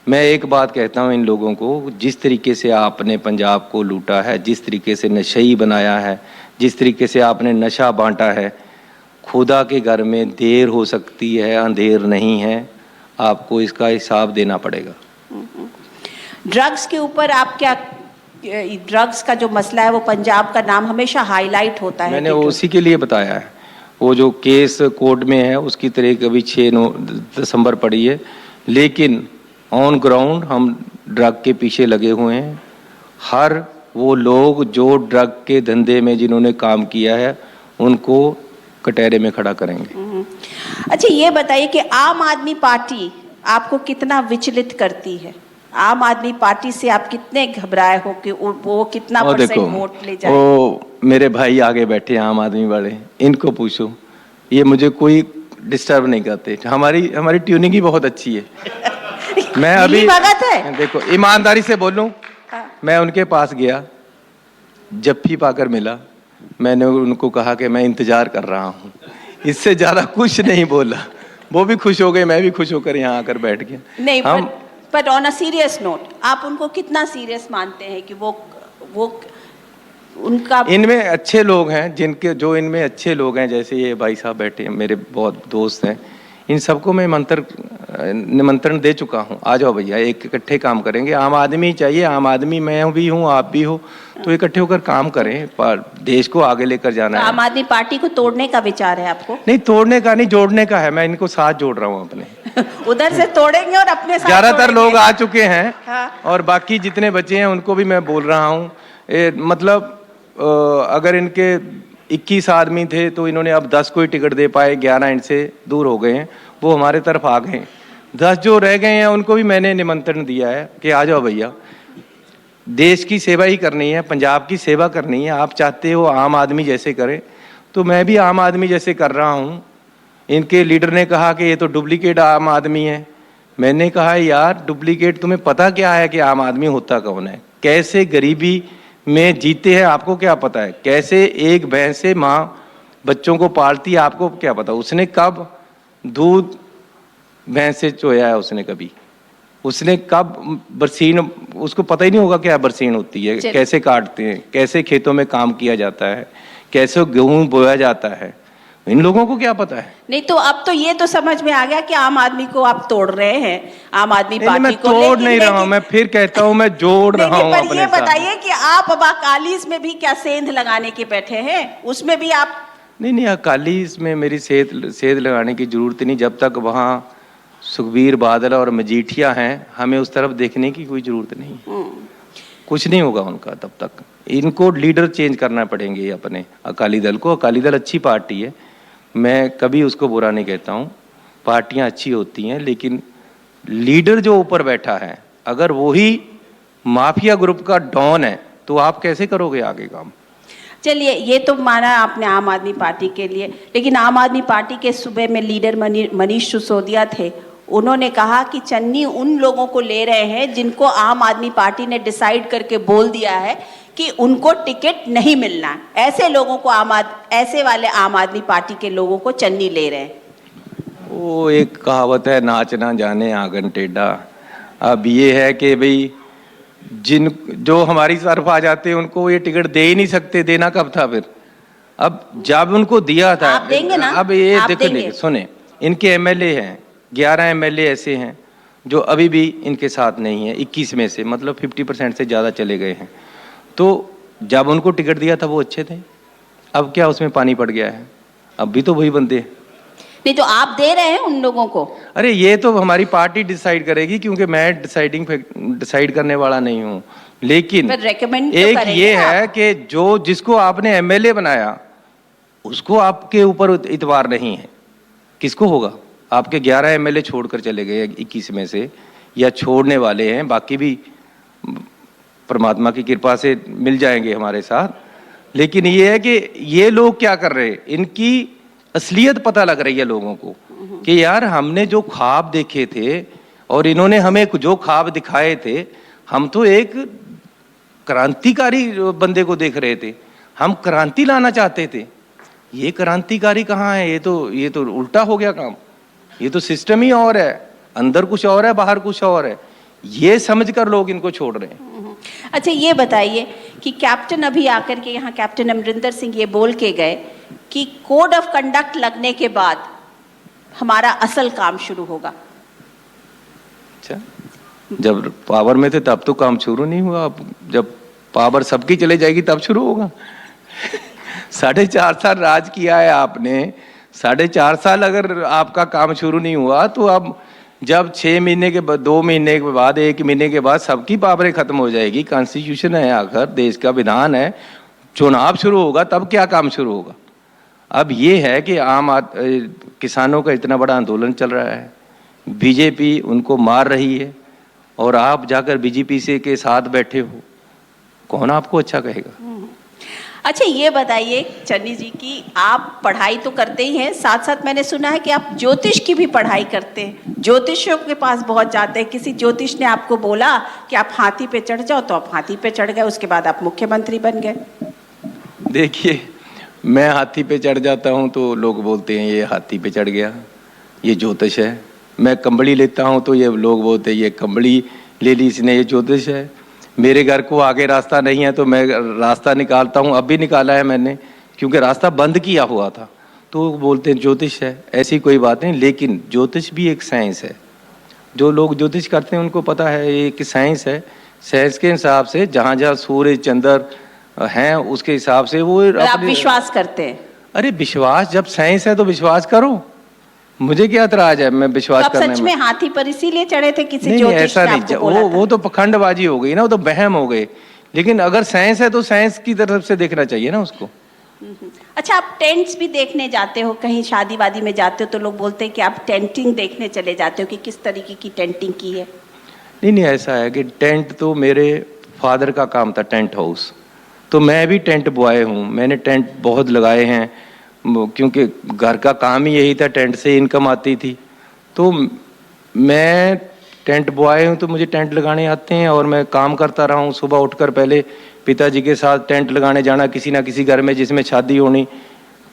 मैं एक बात कहता हूँ इन लोगों को, जिस तरीके से आपने पंजाब को लूटा है, जिस तरीके से नशई बनाया है, जिस तरीके से आपने नशा बांटा है, खुदा के घर में देर हो सकती है, अंधेर नहीं है। आपको इसका हिसाब देना पड़ेगा। ड्रग्स के ऊपर आप क्या, ड्रग्स का जो मसला है वो पंजाब का नाम हमेशा हाईलाइट होता है। मैंने उसी के लिए बताया है, वो जो केस कोर्ट में है उसकी तारीख अभी 6 दिसंबर पड़ी है, लेकिन ऑन ग्राउंड हम ड्रग के पीछे लगे हुए हैं। हर वो लोग जो ड्रग के धंधे में जिन्होंने काम किया है उनको कटहरे में खड़ा करेंगे। अच्छा, ये बताइए कि आम आदमी पार्टी आपको कितना विचलित करती है? आम आदमी पार्टी से आप कितने घबराए हो कि वो कितना % वोट ले जाए? वो मेरे भाई आगे बैठे आम आदमी वाले, इनको पूछो, ये मुझे कोई डिस्टर्ब नहीं करते। हमारी ट्यूनिंग ही बहुत अच्छी है। मैं अभी देखो ईमानदारी से बोलूं, मैं उनके पास गया, जप्फी पाकर मिला, मैंने उनको कहा कि मैं इंतजार कर रहा हूँ, इससे ज्यादा कुछ नहीं बोला। वो भी खुश हो गए, मैं भी खुश होकर यहाँ आकर बैठ गया। नहीं, but on a serious note, आप उनको कितना सीरियस मानते हैं कि वो उनका इनमें अच्छे लोग हैं, जो इनमें अच्छे लोग हैं, जैसे ये भाई साहब बैठे हैं, मेरे बहुत दोस्त हैं, इन सबको मैं निमंत्रण दे चुका हूँ। आ जाओ भैया, एक इकट्ठे काम करेंगे। आम आदमी चाहिए, आम आदमी मैं भी हूँ, आप भी हो, तो इकट्ठे होकर काम करें, पर देश को आगे लेकर जाना है। आम आदमी पार्टी को तोड़ने का विचार है आपको? नहीं, तोड़ने का नहीं, जोड़ने का है। मैं इनको साथ जोड़ रहा हूँ अपने। उधर से तोड़ेंगे और अपने साथ ज्यादातर लोग आ चुके हैं। हाँ। और बाकी जितने बचे हैं उनको भी मैं बोल रहा हूँ, मतलब अगर इनके 21 आदमी थे तो इन्होंने अब 10 को ही टिकट दे पाए, 11 इनसे दूर हो गए हैं, वो हमारे तरफ आ गए। 10 जो रह गए हैं उनको भी मैंने निमंत्रण दिया है कि आ जाओ भैया, देश की सेवा ही करनी है, पंजाब की सेवा करनी है। आप चाहते हो आम आदमी जैसे करें, तो मैं भी आम आदमी जैसे कर रहा हूँ। इनके लीडर ने कहा कि ये तो डुप्लीकेट आम आदमी है। मैंने कहा यार, डुप्लीकेट तुम्हें पता क्या है कि आम आदमी होता कौन है, कैसे गरीबी में जीते हैं, आपको क्या पता है? कैसे एक भैंस से माँ बच्चों को पालती है, आपको क्या पता? उसने कब दूध भैंस से चोया है, उसने कभी, उसने कब बरसीन, उसको पता ही नहीं होगा क्या बरसीन होती है, कैसे काटते हैं, कैसे खेतों में काम किया जाता है, कैसे गेहूं बोया जाता है, इन लोगों को क्या पता है? नहीं, तो अब तो ये तो समझ में आ गया कि आम आदमी को आप तोड़ रहे हैं, आम आदमी पार्टी मैं को। तोड़ नहीं रहा हूं, मैं फिर कहता हूं मैं जोड़ रहा हूं अपने साथ। ये बताइए कि आप अब अकालीस में भी क्या सेंध लगाने के बैठे हैं? उसमें भी आप नहीं, अकालीस में मेरी सेंध लगाने की जरूरत नहीं। जब तक वहाँ सुखबीर बादल और मजीठिया हैं, हमें उस तरफ देखने की कोई जरूरत नहीं। कुछ नहीं होगा उनका तब तक। इनको लीडर चेंज करना पड़ेंगे अपने अकाली दल को। अकाली दल अच्छी पार्टी है, मैं कभी उसको बुरा नहीं कहता हूँ, पार्टियाँ अच्छी होती हैं, लेकिन लीडर जो ऊपर बैठा है अगर वही माफिया ग्रुप का डॉन है तो आप कैसे करोगे आगे काम? चलिए, ये तो माना आपने आम आदमी पार्टी के लिए, लेकिन आम आदमी पार्टी के सूबे में लीडर मनीष सिसोदिया थे। उन्होंने कहा कि चन्नी उन लोगों को ले रहे हैं जिनको आम आदमी पार्टी ने डिसाइड करके बोल दिया है कि उनको टिकट नहीं मिलना है। ऐसे लोगों को ऐसे वाले आम आदमी पार्टी के लोगों को चन्नी ले रहे हैं। वो एक कहावत है, नाच ना जाने आंगन टेढ़ा। अब ये है कि भाई जो हमारी तरफ आ जाते हैं उनको ये टिकट दे ही नहीं सकते, देना कब था फिर? अब जब उनको दिया था, आप देंगे ना? अब ये आप देखो, देंगे? सुने, इनके एमएलए हैं 11 एमएलए ऐसे हैं जो अभी भी इनके साथ नहीं है, 21 में से, मतलब 50% से ज़्यादा चले गए हैं। तो जब उनको टिकट दिया था वो अच्छे थे, अब क्या उसमें पानी पड़ गया है? अब भी तो वही बंदे हैं। नहीं तो आप दे रहे हैं उन लोगों को? अरे ये तो हमारी पार्टी डिसाइड करेगी, क्योंकि मैं डिसाइड करने वाला नहीं हूँ। लेकिन रेकमेंड एक ये है कि जिसको आपने एमएलए बनाया उसको आपके ऊपर इतबार नहीं है, किसको होगा? आपके 11 एमएलए छोड़कर चले गए 21 में से, या छोड़ने वाले हैं, बाकी भी परमात्मा की कृपा से मिल जाएंगे हमारे साथ। लेकिन ये है कि ये लोग क्या कर रहे हैं, इनकी असलियत पता लग रही है लोगों को कि यार हमने जो ख्वाब देखे थे और इन्होंने हमें जो ख्वाब दिखाए थे, हम तो एक क्रांतिकारी बंदे को देख रहे थे, हम क्रांति लाना चाहते थे। ये क्रांतिकारी कहाँ है? ये तो उल्टा हो गया काम। ये तो सिस्टम ही और है, अंदर कुछ और है, बाहर कुछ और है। ये समझकर लोग इनको छोड़ रहे हैं। अच्छा, ये बताइए कि कैप्टन अभी आकर के यहाँ कैप्टन अमरिंदर सिंह ये बोल के गए कि कोड ऑफ कंडक्ट लगने के बाद हमारा असल काम शुरू होगा। अच्छा, जब पावर में थे तब तो काम शुरू नहीं हुआ, अब जब पावर सबकी चले जाएगी तब शुरू होगा। 4.5 साल राज किया है आपने, 4.5 साल अगर आपका काम शुरू नहीं हुआ तो अब जब 6 महीने के बाद, 2 महीने के बाद, 1 महीने के बाद सबकी पावरें खत्म हो जाएगी। कॉन्स्टिट्यूशन है, आखिर देश का विधान है, चुनाव शुरू होगा तब क्या काम शुरू होगा? अब ये है कि किसानों का इतना बड़ा आंदोलन चल रहा है, बीजेपी उनको मार रही है और आप जाकर बीजेपी से के साथ बैठे हो, कौन आपको अच्छा कहेगा? अच्छा, ये बताइए चन्नी जी कि आप पढ़ाई तो करते ही हैं, साथ साथ मैंने सुना है कि आप ज्योतिष की भी पढ़ाई करते हैं, ज्योतिषियों के पास बहुत जाते हैं। किसी ज्योतिष ने आपको बोला कि आप हाथी पे चढ़ जाओ तो आप हाथी पे चढ़ गए, उसके बाद आप मुख्यमंत्री बन गए। देखिए, मैं हाथी पे चढ़ जाता हूँ तो लोग बोलते हैं ये हाथी पे चढ़ गया, ये ज्योतिष है। मैं कंबली लेता हूँ तो ये लोग बोलते हैं ये कंबली ले ली इसने, ये ज्योतिष है। मेरे घर को आगे रास्ता नहीं है तो मैं रास्ता निकालता हूँ, अब भी निकाला है मैंने, क्योंकि रास्ता बंद किया हुआ था, तो बोलते हैं ज्योतिष है। ऐसी कोई बात नहीं, लेकिन ज्योतिष भी एक साइंस है। जो लोग ज्योतिष करते हैं उनको पता है ये कि साइंस है। साइंस के हिसाब से जहाँ जहाँ सूर्य चंद्र हैं उसके हिसाब से वो आप विश्वास करते हैं? अरे विश्वास, जब साइंस है तो विश्वास करो, मुझे क्या एतराज है मैं विश्वास करने में। सच में हाथी पर इसीलिए चढ़े थे? किसी नहीं, ज्योतिष ऐसा ने नहीं, आपको बोला था? वो तो पखंडबाजी हो गई ना, वो तो बहम हो गए। लेकिन अगर साइंस है तो साइंस की तरफ से देखना चाहिए ना उसको। अच्छा, आप टेंट्स भी देखने जाते हो, कहीं शादी वादी में जाते हो तो लोग बोलते हैं कि आप टेंटिंग देखने चले जाते हो कि किस तरीके की टेंटिंग की है? नहीं, ऐसा है कि टेंट तो मेरे फादर का काम था, टेंट हाउस, तो मैं भी टेंट बॉय हूँ। मैंने टेंट बहुत लगाए हैं, क्योंकि घर का काम ही यही था, टेंट से इनकम आती थी। तो मैं टेंट बॉय हूँ तो मुझे टेंट लगाने आते हैं और मैं काम करता रहा हूँ। सुबह उठकर पहले पिताजी के साथ टेंट लगाने जाना किसी ना किसी घर में जिसमें शादी होनी,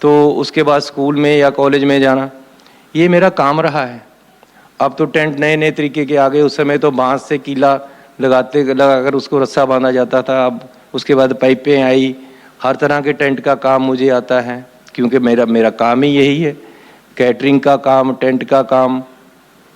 तो उसके बाद स्कूल में या कॉलेज में जाना, ये मेरा काम रहा है। अब तो टेंट नए नए तरीके के आ गए, उस समय तो बांस से कीला लगाकर उसको रस्सा बांधा जाता था। अब उसके बाद पाइपें आई, हर तरह के टेंट का काम मुझे आता है, क्योंकि मेरा काम ही यही है, कैटरिंग का काम, टेंट का काम,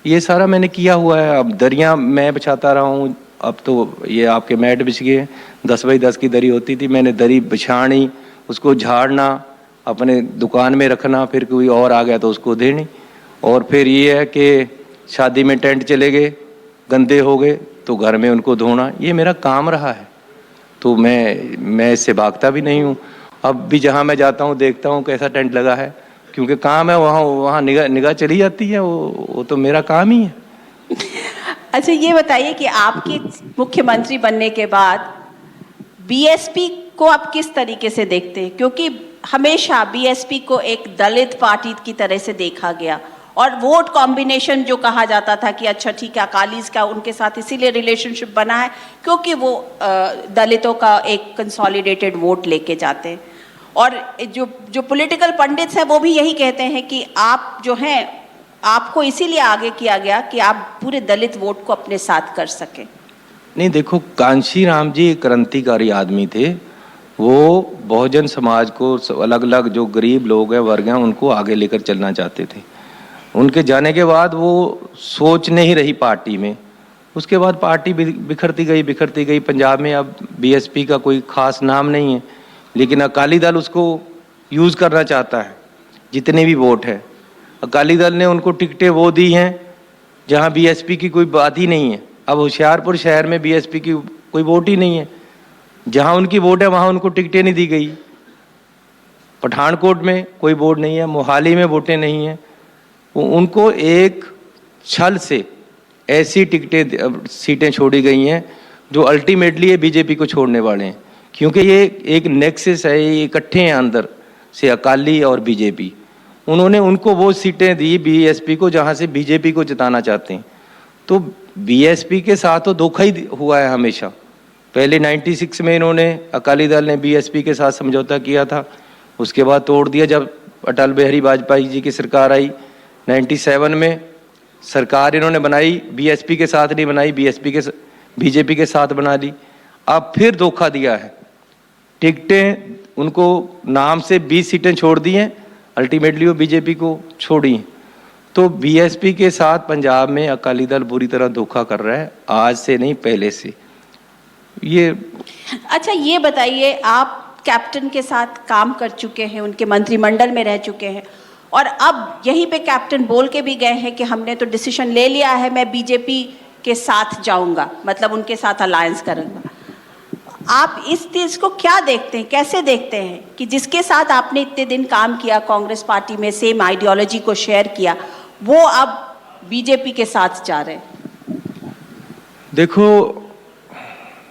ये सारा मैंने किया हुआ है। अब दरियाँ मैं बिछाता रहा हूँ, अब तो ये आपके मैट बिछ गए, 10 बाई 10 की दरी होती थी, मैंने दरी बिछानी, उसको झाड़ना, अपने दुकान में रखना, फिर कोई और आ गया तो उसको देनी। और फिर ये है कि शादी में टेंट चले गए, गंदे हो गए तो घर में उनको धोना, ये मेरा काम रहा है। तो मैं इससे भागता भी नहीं हूँ। अब भी जहाँ मैं जाता हूँ देखता हूँ कैसा टेंट लगा है, क्योंकि काम है, वहाँ निगाह चली जाती है, वो तो मेरा काम ही है। अच्छा, ये बताइए कि आपके मुख्यमंत्री बनने के बाद बीएसपी को आप किस तरीके से देखते हैं? क्योंकि हमेशा बीएसपी को एक दलित पार्टी की तरह से देखा गया, और वोट कॉम्बिनेशन जो कहा जाता था कि अच्छा ठीक है, अकालीज का उनके साथ इसीलिए रिलेशनशिप बना है क्योंकि वो दलितों का एक कंसोलिडेटेड वोट लेके जाते हैं। और जो पॉलिटिकल पंडित्स हैं वो भी यही कहते हैं कि आप जो हैं, आपको इसीलिए आगे किया गया कि आप पूरे दलित वोट को अपने साथ कर सकें। नहीं, देखो, कांशी राम जी क्रांतिकारी आदमी थे। वो बहुजन समाज को, अलग अलग जो गरीब लोग हैं, वर्ग हैं, उनको आगे लेकर चलना चाहते थे। उनके जाने के बाद वो सोच नहीं रही पार्टी में। उसके बाद पार्टी बिखरती गई। पंजाब में अब बीएसपी का कोई खास नाम नहीं है, लेकिन अकाली दल उसको यूज़ करना चाहता है। जितने भी वोट है, अकाली दल ने उनको टिकटें वो दी हैं जहां बीएसपी की कोई बात ही नहीं है। अब होशियारपुर शहर में बीएसपी की कोई वोट ही नहीं है। जहां उनकी वोट है वहां उनको टिकटें नहीं दी गई। पठानकोट में कोई वोट नहीं है, मोहाली में वोटें नहीं हैं। उनको एक छल से ऐसी सीटें छोड़ी गई हैं जो अल्टीमेटली ये बीजेपी को छोड़ने वाले हैं, क्योंकि ये एक नेक्सस है, ये इकट्ठे हैं अंदर से अकाली और बीजेपी। उन्होंने उनको वो सीटें दी बीएसपी को जहां से बीजेपी को जिताना चाहते हैं। तो बीएसपी के साथ तो धोखा ही हुआ है हमेशा। पहले 96 में इन्होंने, अकाली दल ने बीएसपी के साथ समझौता किया था, उसके बाद तोड़ दिया जब अटल बिहारी वाजपेयी जी की सरकार आई। 97 में सरकार इन्होंने बनाई, बीएसपी के साथ नहीं बनाई, बीजेपी के साथ बना ली। अब फिर धोखा दिया है। टिकटें उनको नाम से 20 सीटें छोड़ दी हैं, अल्टीमेटली वो बीजेपी को छोड़ी। तो बीएसपी के साथ पंजाब में अकाली दल बुरी तरह धोखा कर रहा है, आज से नहीं पहले से। ये अच्छा, ये बताइए, आप कैप्टन के साथ काम कर चुके हैं, उनके मंत्रिमंडल में रह चुके हैं, और अब यहीं पे कैप्टन बोल के भी गए हैं कि हमने तो डिसीजन ले लिया है, मैं बीजेपी के साथ जाऊंगा, मतलब उनके साथ अलायंस करूंगा। आप इस चीज को क्या देखते हैं, कैसे देखते हैं कि जिसके साथ आपने इतने दिन काम किया, कांग्रेस पार्टी में सेम आइडियोलॉजी को शेयर किया, वो अब बीजेपी के साथ जा रहे हैं? देखो,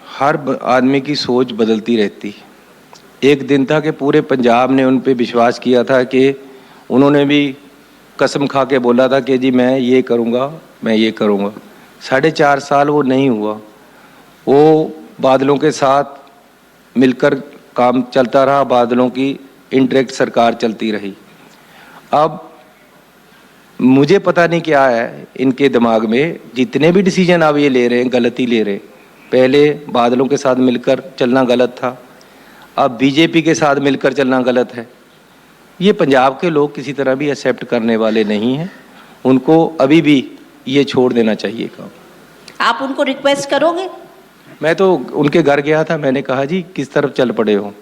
हर आदमी की सोच बदलती रहती। एक दिन था कि पूरे पंजाब ने उन पे विश्वास किया था, कि उन्होंने भी कसम खा के बोला था कि जी मैं ये करूँगा, मैं ये करूँगा। 4.5 साल वो नहीं हुआ। वो बादलों के साथ मिलकर काम चलता रहा, बादलों की इंटरेक्ट सरकार चलती रही। अब मुझे पता नहीं क्या है इनके दिमाग में, जितने भी डिसीजन अब ये ले रहे हैं गलत ही ले रहे हैं। पहले बादलों के साथ मिलकर चलना गलत था, अब बीजेपी के साथ मिलकर चलना गलत है। ये पंजाब के लोग किसी तरह भी एक्सेप्ट करने वाले नहीं हैं। उनको अभी भी ये छोड़ देना चाहिए काम। आप उनको रिक्वेस्ट करोगे? मैं तो उनके घर गया था, मैंने कहा जी किस तरफ चल पड़े हो,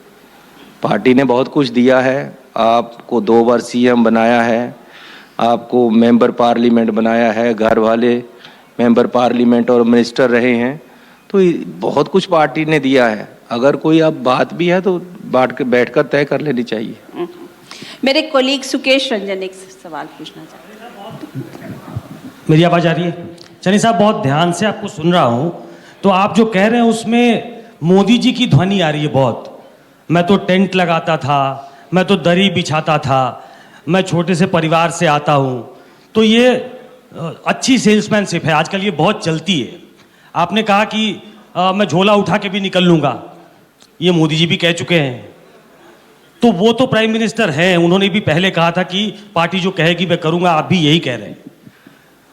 पार्टी ने बहुत कुछ दिया है, आपको 2 बार सीएम बनाया है, आपको मेंबर पार्लियामेंट बनाया है, घर वाले मेंबर पार्लियामेंट और मिनिस्टर रहे हैं, तो बहुत कुछ पार्टी ने दिया है। अगर कोई अब बात भी है तो बैठकर तय कर लेनी चाहिए। मेरे कोलीग सुकेश रंजन एक सवाल पूछना चाहते हैं। मेरी आवाज आ रही है? चनी साहब, बहुत ध्यान से आपको सुन रहा हूं, तो आप जो कह रहे हैं उसमें मोदी जी की ध्वनि आ रही है बहुत। मैं तो टेंट लगाता था, मैं तो दरी बिछाता था, मैं छोटे से परिवार से आता हूं। तो ये अच्छी सेल्समैनशिप है, आजकल ये बहुत चलती है। आपने कहा कि मैं झोला उठा के भी निकल लूंगा, ये मोदी जी भी कह चुके हैं। तो वो तो प्राइम मिनिस्टर हैं, उन्होंने भी पहले कहा था कि पार्टी जो कहेगी मैं करूंगा, आप भी यही कह रहे हैं।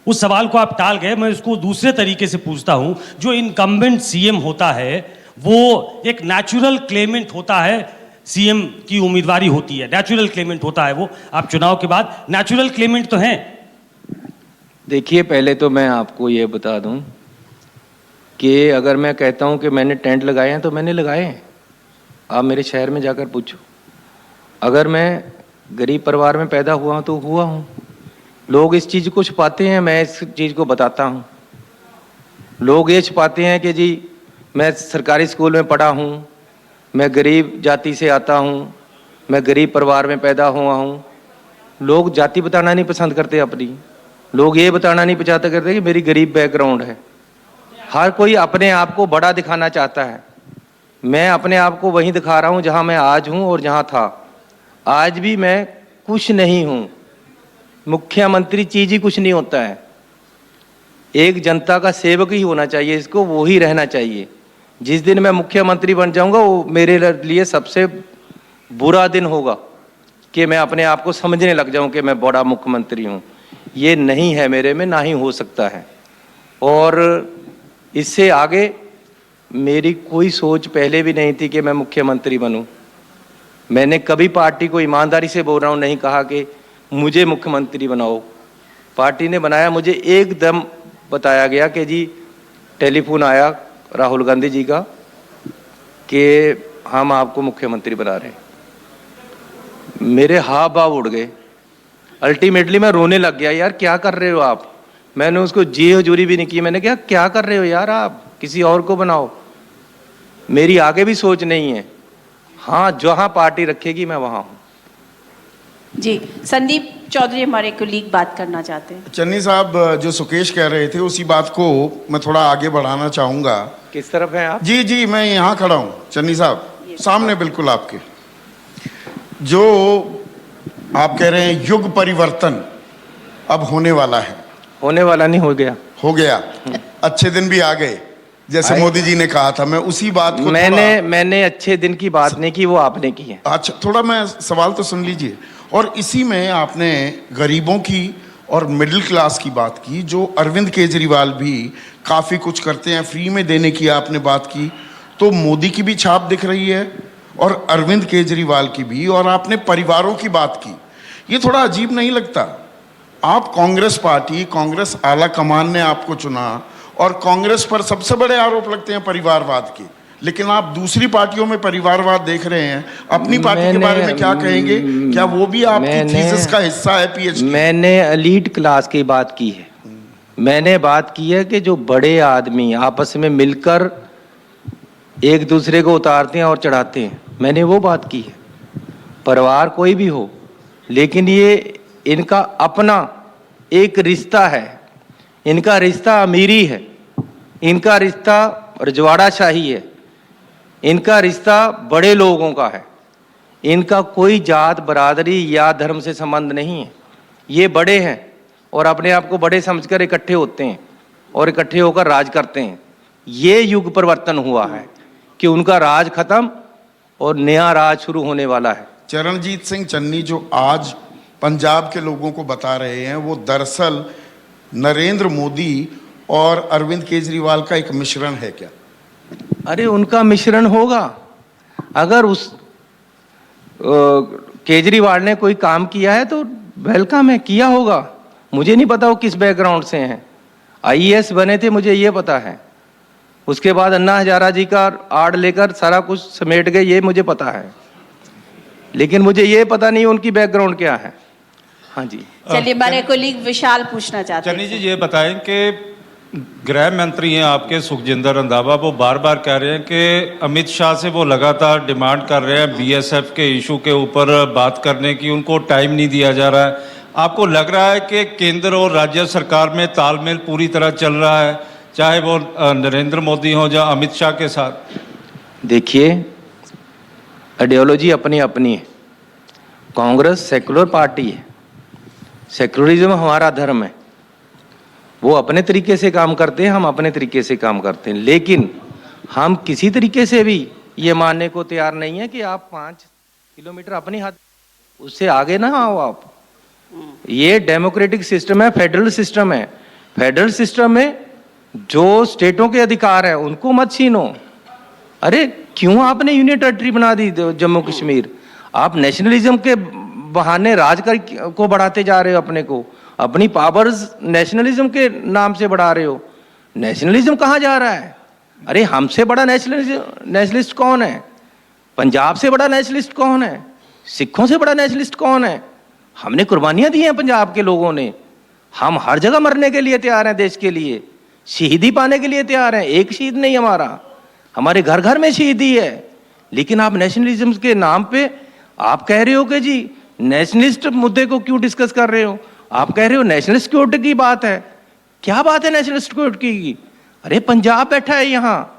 उस सवाल को आप टाल गए। मैं इसको दूसरे तरीके से पूछता हूं। जो इनकम्बेंट सीएम होता है वो एक नेचुरल क्लेमेंट होता है, सीएम की उम्मीदवारी होती है, नेचुरल क्लेमेंट होता है वो। आप चुनाव के बाद नेचुरल क्लेमेंट तो हैं। देखिए, पहले तो मैं आपको ये बता दूं कि अगर मैं कहता हूं कि मैंने टेंट लगाए हैं तो मैंने लगाए हैं। आप मेरे शहर में जाकर पूछो। अगर मैं गरीब परिवार में पैदा हुआ हूं तो हुआ हूं। लोग इस चीज़ को छुपाते हैं, मैं इस चीज़ को बताता हूं। लोग ये छुपाते हैं कि जी मैं सरकारी स्कूल में पढ़ा हूँ, मैं गरीब जाति से आता हूँ, मैं गरीब परिवार में पैदा हुआ हूँ। लोग जाति बताना नहीं पसंद करते अपनी, लोग ये बताना नहीं पसंद करते कि मेरी गरीब बैकग्राउंड है। हर कोई अपने आप को बड़ा दिखाना चाहता है। मैं अपने आप को वहीं दिखा रहा हूँ जहाँ मैं आज हूँ और जहाँ था। आज भी मैं कुछ नहीं हूँ। मुख्यमंत्री चीज ही कुछ नहीं होता है। एक जनता का सेवक ही होना चाहिए, इसको वो ही रहना चाहिए। जिस दिन मैं मुख्यमंत्री बन जाऊंगा वो मेरे लिए सबसे बुरा दिन होगा कि मैं अपने आप को समझने लग जाऊं कि मैं बड़ा मुख्यमंत्री हूं। ये नहीं है मेरे में, ना ही हो सकता है। और इससे आगे मेरी कोई सोच पहले भी नहीं थी कि मैं मुख्यमंत्री बनूं। मैंने कभी पार्टी को ईमानदारी से बोल रहा हूं नहीं कहा कि मुझे मुख्यमंत्री बनाओ। पार्टी ने बनाया, मुझे एकदम बताया गया कि जी टेलीफोन आया राहुल गांधी जी का कि हम आपको मुख्यमंत्री बना रहे हैं। मेरे हाथ भाव उड़ गए। अल्टीमेटली मैं रोने लग गया, यार क्या कर रहे हो आप। मैंने उसको जी हजूरी भी नहीं की। मैंने कहा क्या कर रहे हो यार, आप किसी और को बनाओ, मेरी आगे भी सोच नहीं है। हाँ, जहां पार्टी रखेगी मैं वहां हूं। जी, संदीप चौधरी हमारे कुलीग बात करना चाहते हैं। चन्नी साहब, जो सुकेश कह रहे थे उसी बात को मैं थोड़ा आगे बढ़ाना चाहूँगा। किस तरफ हैं आप? जी जी, मैं यहाँ खड़ा हूँ चन्नी साहब, सामने बिल्कुल आपके। जो आप कह रहे हैं युग परिवर्तन अब होने वाला है। होने वाला नहीं, हो गया। हो गया, अच्छे दिन भी आ गए जैसे मोदी जी ने कहा था। मैं उसी बात को मैंने अच्छे दिन की बात नहीं की, वो आपने की है। अच्छा, थोड़ा मैं सवाल तो सुन लीजिए। और इसी में आपने गरीबों की और मिडिल क्लास की बात की, जो अरविंद केजरीवाल भी काफ़ी कुछ करते हैं, फ्री में देने की आपने बात की। तो मोदी की भी छाप दिख रही है और अरविंद केजरीवाल की भी, और आपने परिवारों की बात की। ये थोड़ा अजीब नहीं लगता? आप कांग्रेस पार्टी, कांग्रेस आला कमान ने आपको चुना और कांग्रेस पर सबसे बड़े आरोप लगते हैं परिवारवाद के, लेकिन आप दूसरी पार्टियों में परिवारवाद देख रहे हैं। अपनी पार्टी के बारे में क्या कहेंगे? क्या वो भी आपकी थीसिस का हिस्सा है, पीएचडी? मैंने एलीट क्लास की बात की है। मैंने बात की है कि जो बड़े आदमी आपस में मिलकर एक दूसरे को उतारते हैं और चढ़ाते हैं, मैंने वो बात की है। परिवार कोई भी हो, लेकिन ये इनका अपना एक रिश्ता है। इनका रिश्ता अमीरी है, इनका रिश्ता रजवाड़ाशाही है, इनका रिश्ता बड़े लोगों का है। इनका कोई जात बरादरी या धर्म से संबंध नहीं है। ये बड़े हैं और अपने आप को बड़े समझकर इकट्ठे होते हैं और इकट्ठे होकर राज करते हैं। ये युग परिवर्तन हुआ है कि उनका राज खत्म और नया राज शुरू होने वाला है। चरणजीत सिंह चन्नी जो आज पंजाब के लोगों को बता रहे हैं, वो दरअसल नरेंद्र मोदी और अरविंद केजरीवाल का एक मिश्रण है क्या? अरे उनका मिश्रण होगा। अगर उस केजरीवाल ने कोई काम किया है तो वेलकम है, किया होगा। मुझे नहीं पता वो किस बैकग्राउंड से हैं। आईएएस बने थे, मुझे ये पता है। उसके बाद अन्ना हजारा जी का आड़ लेकर सारा कुछ समेट गए, ये मुझे पता है। लेकिन मुझे ये पता नहीं उनकी बैकग्राउंड क्या है। हाँ जी, चलिए हमारे कोलीग विशाल पूछना चाहते हैं। चन्नी जी, ये बताएं कि गृह मंत्री हैं आपके सुखजिंदर रंधावा, वो बार बार कह रहे हैं कि अमित शाह से वो लगातार डिमांड कर रहे हैं बीएसएफ के इशू के ऊपर बात करने की, उनको टाइम नहीं दिया जा रहा है। आपको लग रहा है कि केंद्र और राज्य सरकार में तालमेल पूरी तरह चल रहा है, चाहे वो नरेंद्र मोदी हो या अमित शाह के साथ? देखिए, आइडियोलॉजी अपनी अपनी है। कांग्रेस सेकुलर पार्टी है, सेकुलरिज्म हमारा धर्म है। वो अपने तरीके से काम करते हैं, हम अपने तरीके से काम करते हैं। लेकिन हम किसी तरीके से भी ये मानने को तैयार नहीं है कि आप 5 किलोमीटर अपनी हद, उससे आगे ना आओ आप। ये डेमोक्रेटिक सिस्टम है, फेडरल सिस्टम है। फेडरल सिस्टम में जो स्टेटों के अधिकार है उनको मत छीनो। अरे क्यों आपने यूनियन टेरिटरी बना दी जम्मू कश्मीर? आप नेशनलिज्म के बहाने राज को बढ़ाते जा रहे हो, अपने को अपनी पावर्स नेशनलिज्म के नाम से बढ़ा रहे हो। नेशनलिज्म कहाँ जा रहा है? अरे हमसे बड़ा नेशनलिस्ट कौन है? पंजाब से बड़ा नेशनलिस्ट कौन है? सिखों से बड़ा नेशनलिस्ट कौन है? हमने कुर्बानियां दी हैं पंजाब के लोगों ने। हम हर जगह मरने के लिए तैयार हैं, देश के लिए शहीदी पाने के लिए तैयार हैं। एक शहीद नहीं हमारा, हमारे घर घर में शहीदी है। लेकिन आप नेशनलिज्म के नाम पे आप कह रहे हो कि जी नेशनलिस्ट मुद्दे को क्यों डिस्कस कर रहे हो, आप कह रहे हो नेशनल सिक्योरिटी की बात है। क्या बात है नेशनल सिक्योरिटी की? अरे पंजाब बैठा है यहाँ,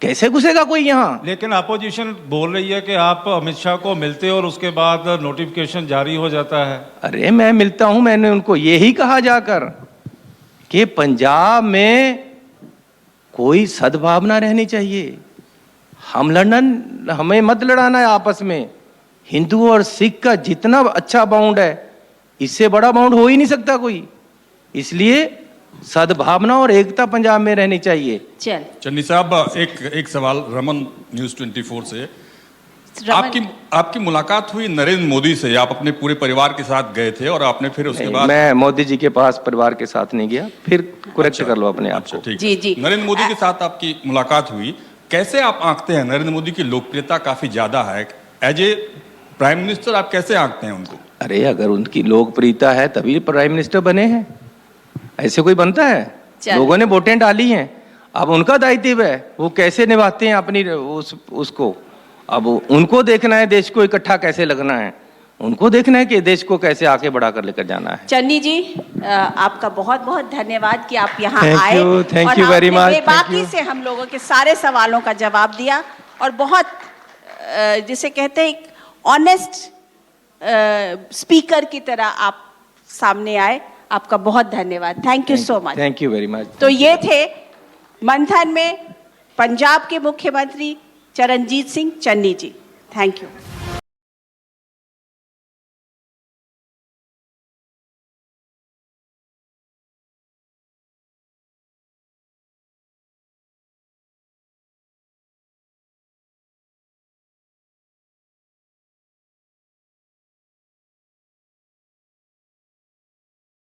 कैसे घुसेगा कोई यहाँ? लेकिन अपोजिशन बोल रही है कि आप अमित शाह को मिलते हो और उसके बाद नोटिफिकेशन जारी हो जाता है। अरे मैं मिलता हूं, मैंने उनको यही कहा जाकर कि पंजाब में कोई सद्भावना रहनी चाहिए। हमें मत लड़ाना है आपस में। हिंदू और सिख का जितना अच्छा बाउंड है, इससे बड़ा बाउंड हो ही नहीं सकता कोई। इसलिए सद्भावना और एकता पंजाब में रहनी चाहिए। चल चन्नी साहब, एक सवाल रमन न्यूज़ 24 से। आपकी मुलाकात हुई नरेंद्र मोदी से, आप अपने पूरे परिवार के साथ गए थे और आपने फिर उसके बाद? मैं मोदी जी के पास परिवार के साथ नहीं गया, फिर करेक्ट कर लो अपने आप को। ठीक। जी जी। नरेंद्र मोदी के साथ आपकी मुलाकात हुई, कैसे आप आंकते हैं? नरेंद्र मोदी की लोकप्रियता काफी ज्यादा है, एज ए प्राइम मिनिस्टर आप कैसे आंकते हैं उनको? अरे अगर उनकी लोकप्रियता है तभी प्राइम मिनिस्टर बने हैं, ऐसे कोई बनता है? लोगों ने वोटें डाली हैं, अब उनका दायित्व है वो कैसे निभाते हैं अपनी उसको। अब उनको देखना है देश को इकट्ठा कैसे लगना है, उनको देखना है कि देश को कैसे आगे बढ़ाकर लेकर जाना है। चन्नी जी, आपका बहुत बहुत धन्यवाद कि आप यहाँ Thank आए you, thank you very much, thank बाकी you. से हम लोगों के सारे सवालों का जवाब दिया और बहुत जिसे कहते हैं ऑनेस्ट स्पीकर की तरह आप सामने आए। आपका बहुत धन्यवाद। Thank you so much. Thank you very much. तो ये थे मंथन में पंजाब के मुख्यमंत्री चरणजीत सिंह चन्नी जी। Thank you.